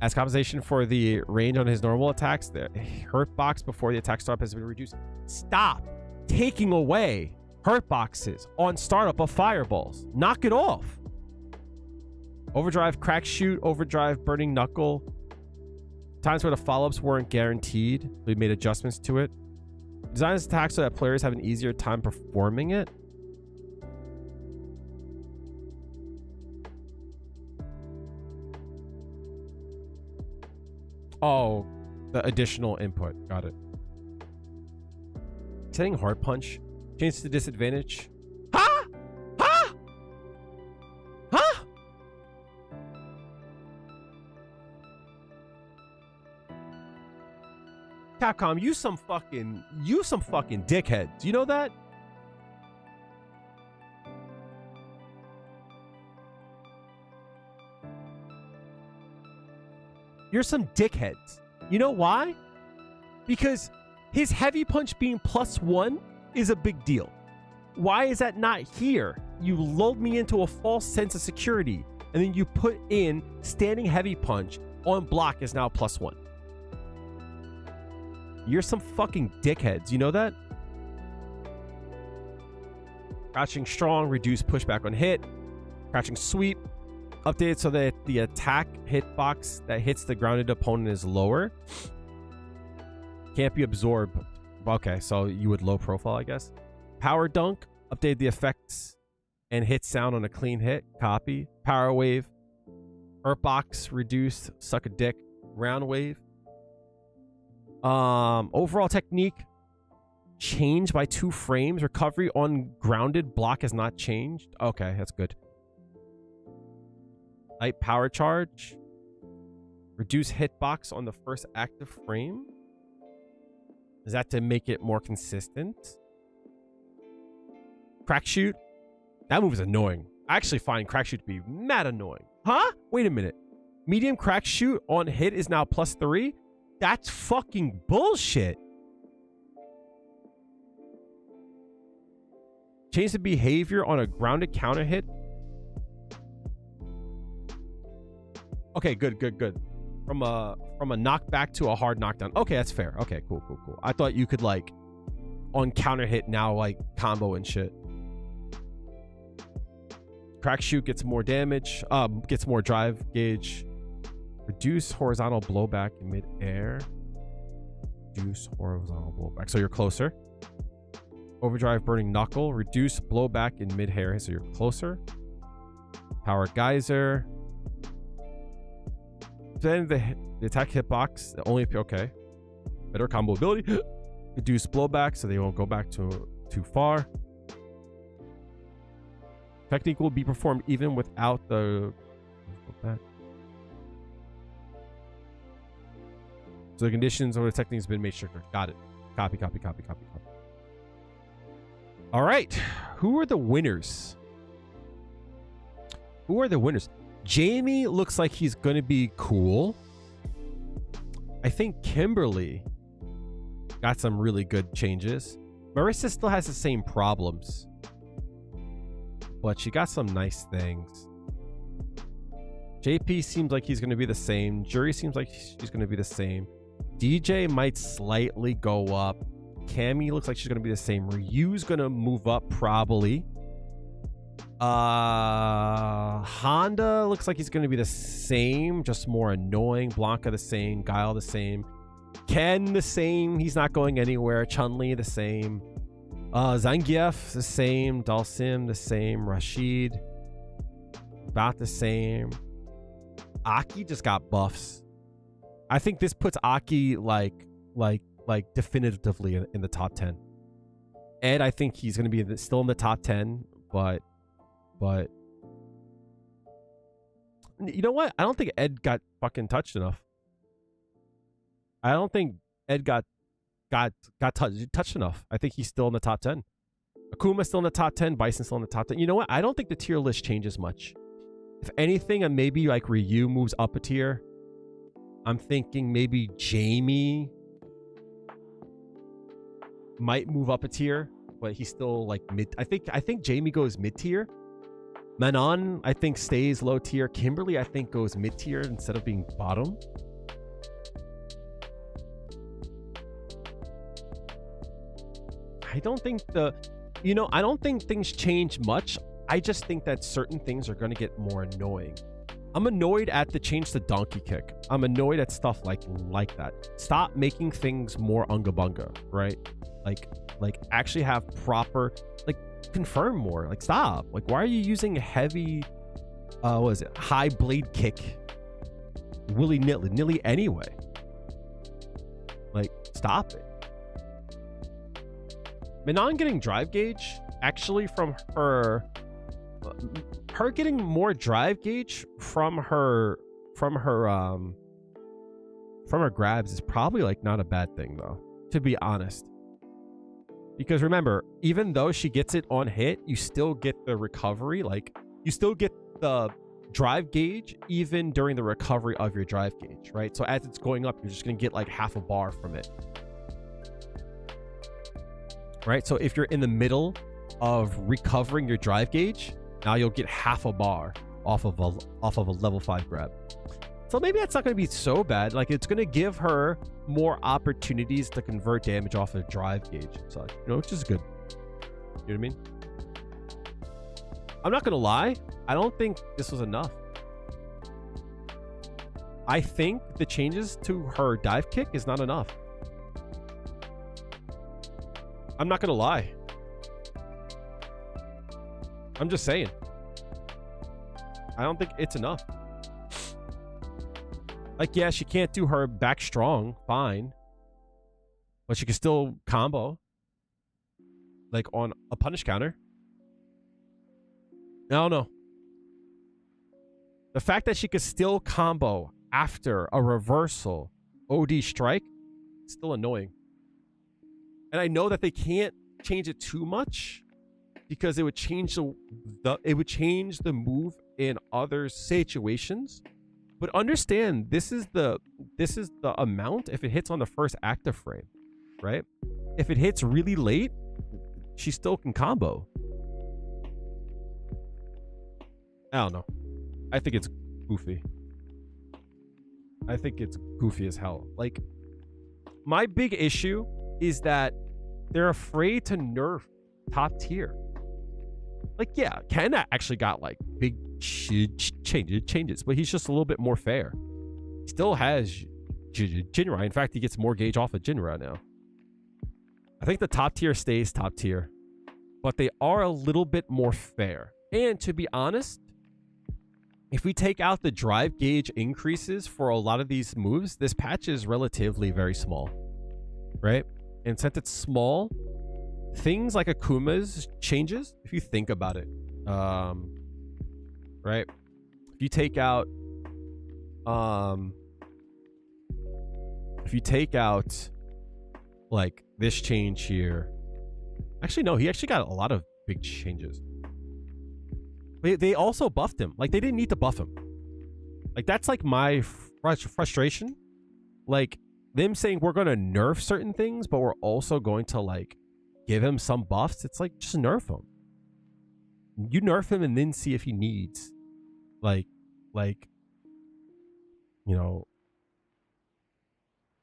As compensation for the range on his normal attacks, the hurt box before the attack startup has been reduced. Stop taking away hurt boxes on startup of fireballs. Knock it off. Overdrive, crack shoot, overdrive, burning knuckle. Times where the follow-ups weren't guaranteed, we made adjustments to it. Design this attack so that players have an easier time performing it. Oh, the additional input. Got it. Setting hard punch. Change to disadvantage. Huh? Huh? Huh? Capcom, you some fucking dickheads. You know that? You're some dickheads. You know why? Because his heavy punch being +1 is a big deal. Why is that not here? You lulled me into a false sense of security, and then you put in standing heavy punch on block is now +1. You're some fucking dickheads. You know that? Crouching strong, reduce pushback on hit. Crouching sweep, updated so that the attack hitbox that hits the grounded opponent is lower. Can't be absorbed. Okay, so you would low profile, I guess. Power dunk, update the effects and hit sound on a clean hit. Copy. Power wave, hurt box reduced, suck a dick. Round wave. Overall technique changed by 2 frames. Recovery on grounded block has not changed. Okay, that's good. Light power charge. Reduce hitbox on the first active frame. Is that to make it more consistent? Crack shoot. That move is annoying. I actually find crack shoot to be mad annoying. Huh? Wait a minute. Medium crack shoot on hit is now +3? That's fucking bullshit. Change the behavior on a grounded counter hit. Okay, good. From a knockback to a hard knockdown. Okay, that's fair. Okay, cool. I thought you could like on counter hit now like combo and shit. Crack shoot gets more damage, gets more drive gauge. Reduce horizontal blowback in mid-air. Reduce horizontal blowback. So you're closer. Overdrive burning knuckle. Reduce blowback in mid-air. So you're closer. Power geyser. Then the attack hitbox. Only okay. Better combo ability. Reduce blowback so they won't go back too far. Technique will be performed even without the. So the conditions or the technique has been made stricter. Got it. Copy. All right. Who are the winners? Jamie looks like he's going to be cool. I think Kimberly got some really good changes. Marissa still has the same problems, but she got some nice things. JP seems like he's going to be the same. Juri seems like she's going to be the same. DJ might slightly go up. Cammy looks like she's going to be the same. Ryu's going to move up probably. Honda looks like he's going to be the same, just more annoying. Blanca the same. Guile the same. Ken the same. He's not going anywhere. Chun-Li the same. Zangief the same, Dalsim the same, Rashid about the same. Aki just got buffs. I think this puts Aki like definitively in the top 10. Ed, I think he's going to be still in the top 10, but you know what? I don't think Ed got fucking touched enough. I don't think Ed got touched enough. I think he's still in the top 10. Akuma's still in the top 10. Bison's still in the top 10. You know what? I don't think the tier list changes much. If anything, and maybe like Ryu moves up a tier. I'm thinking maybe Jamie might move up a tier, but he's still like mid. I think Jamie goes mid tier. Manon, I think, stays low tier. Kimberly, I think, goes mid tier instead of being bottom. I don't think I don't think things change much. I just think that certain things are going to get more annoying. I'm annoyed at the change to donkey kick. I'm annoyed at stuff like that. Stop making things more unga bunga, right? Like actually have proper, like, confirm more. Like, stop. Like, why are you using heavy what is it, high blade kick willy-nilly anyway? Like, stop it. Manon getting drive gauge, actually, from her getting more drive gauge from her grabs is probably like not a bad thing, though, to be honest. Because remember, even though she gets it on hit, you still get the recovery. Like, you still get the drive gauge even during the recovery of your drive gauge, right? So as it's going up, you're just gonna get like half a bar from it, right? So if you're in the middle of recovering your drive gauge, now you'll get half a bar off of a level 5 grab. So maybe that's not going to be so bad. Like, it's going to give her more opportunities to convert damage off of drive gauge and such, which is good. You know what I mean? I'm not going to lie. I don't think this was enough. I think the changes to her dive kick is not enough. I'm not going to lie. I'm just saying. I don't think it's enough. Like, yeah, she can't do her back strong, fine. But she can still combo. Like, on a punish counter. I don't know. The fact that she could still combo after a reversal OD strike is still annoying. And I know that they can't change it too much, because it would change the move in other situations. But understand, this is the amount if it hits on the first active frame, right? If it hits really late, she still can combo. I don't know. I think it's goofy. I think it's goofy as hell. Like, my big issue is that they're afraid to nerf top tier. Like, yeah, Ken actually got like big changes, but he's just a little bit more fair. He still has Jinrai. In fact, he gets more gauge off of Jinrai now. I think the top tier stays top tier, but they are a little bit more fair. And to be honest, if we take out the drive gauge increases for a lot of these moves, this patch is relatively very small, right? And since it's small, things like Akuma's changes, if you think about it, right? If you take out like this change here, actually no, he actually got a lot of big changes. They also buffed him. Like, they didn't need to buff him. Like, that's like my frustration. Like, them saying we're going to nerf certain things, but we're also going to like give him some buffs. It's like, just nerf him. You nerf him and then see if he needs like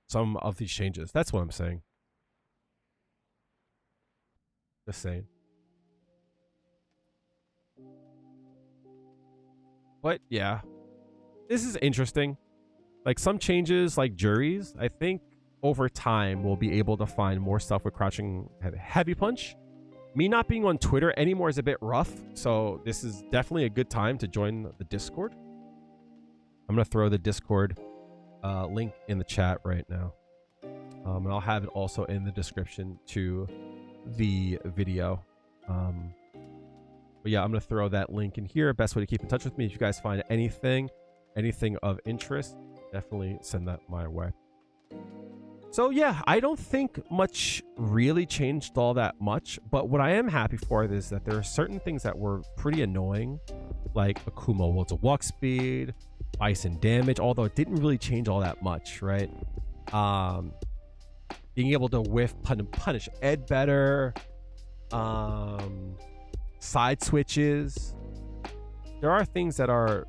some of these changes. That's what I'm saying. Just saying. But yeah, this is interesting. Like, some changes like Juri's, I think over time we'll be able to find more stuff with crouching heavy punch Me not being on Twitter anymore is a bit rough, so this is definitely a good time to join the Discord. I'm going to throw the Discord link in the chat right now. And I'll have it also in the description to the video. But yeah, I'm going to throw that link in here. Best way to keep in touch with me. If you guys find anything of interest, definitely send that my way. So yeah, I don't think much really changed all that much, but what I am happy for is that there are certain things that were pretty annoying, like Akuma Worlds of Walk Speed, Bison Damage, although it didn't really change all that much, right? Being able to whiff punish Ed better, side switches. There are things that are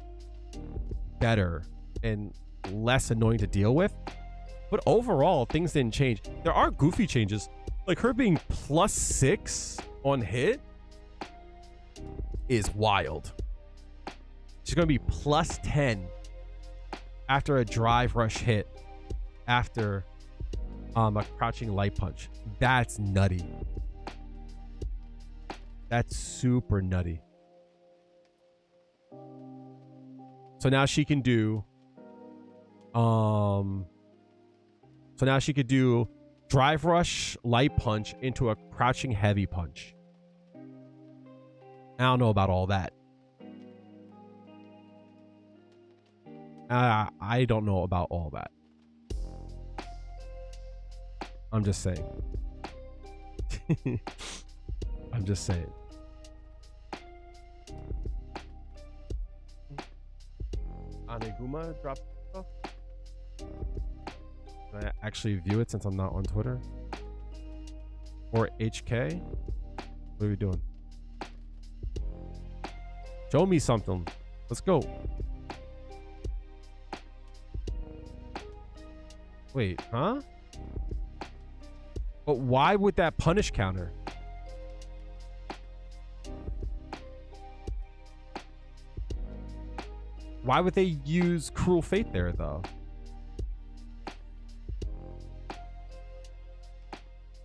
better and less annoying to deal with, but overall things didn't change. There are goofy changes, like her being +6 on hit is wild. She's gonna be +10 after a drive rush hit after a crouching light punch. That's nutty. That's super nutty. So now she can do so now she could do drive rush light punch into a crouching heavy punch. I don't know about all that. I don't know about all that. I'm just saying. I'm just saying. Aneguma dropped stuff. Can I actually view it since I'm not on Twitter? Or HK? What are we doing? Show me something. Let's go. Wait, huh? But why would that punish counter? Why would they use Cruel Fate there, though?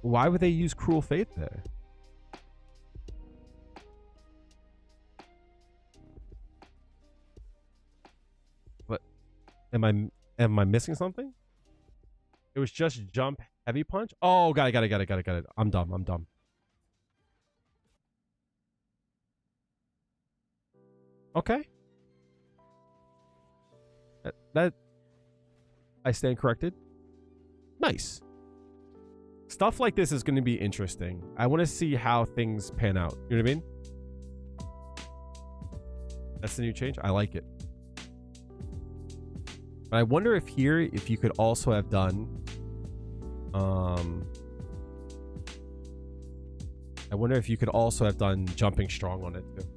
Why would they use Cruel Fate there? What? Am I missing something? It was just jump heavy punch? Oh, got it. I'm dumb. Okay. That I stand corrected. Nice. Stuff like this is going to be interesting. I want to see how things pan out. You know what I mean? That's the new change. I like it. But I wonder if here, if you could also have done I wonder if you could also have done jumping strong on it too.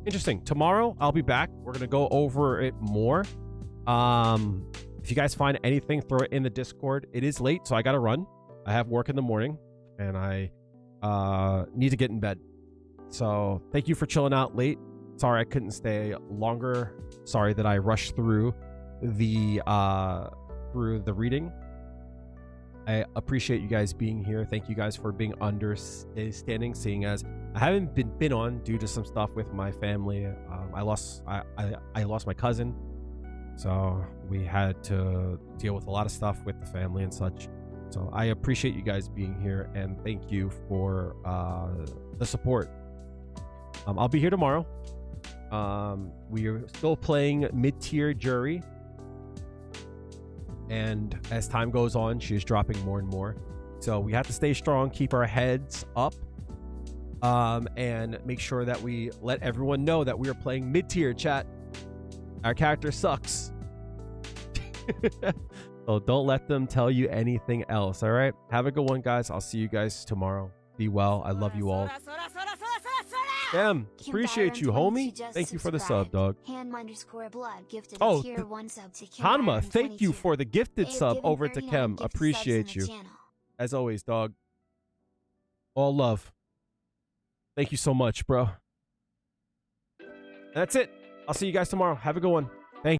Interesting. Tomorrow I'll be back. We're gonna go over it more. If you guys find anything, throw it in the Discord. It is late, so I gotta run. I have work in the morning, and I need to get in bed. So thank you for chilling out late. Sorry I couldn't stay longer. Sorry that I rushed through the reading. I appreciate you guys being here. Thank you guys for being understanding, seeing as I haven't been on due to some stuff with my family. I lost my cousin, so we had to deal with a lot of stuff with the family and such. So I appreciate you guys being here, and thank you for the support. I'll be here tomorrow. We are still playing mid-tier Juri, and as time goes on, she is dropping more and more. So we have to stay strong, keep our heads up, and make sure that we let everyone know that we are playing mid-tier, chat. Our character sucks. So don't let them tell you anything else. All right, have a good one, guys. I'll see you guys tomorrow. Be well. I love you all. Damn, appreciate you, homie. Thank you for the sub, dog. Oh, Hanma, thank you for the gifted sub over to Kem. Appreciate you. As always, dog. All love. Thank you so much, bro. That's it. I'll see you guys tomorrow. Have a good one.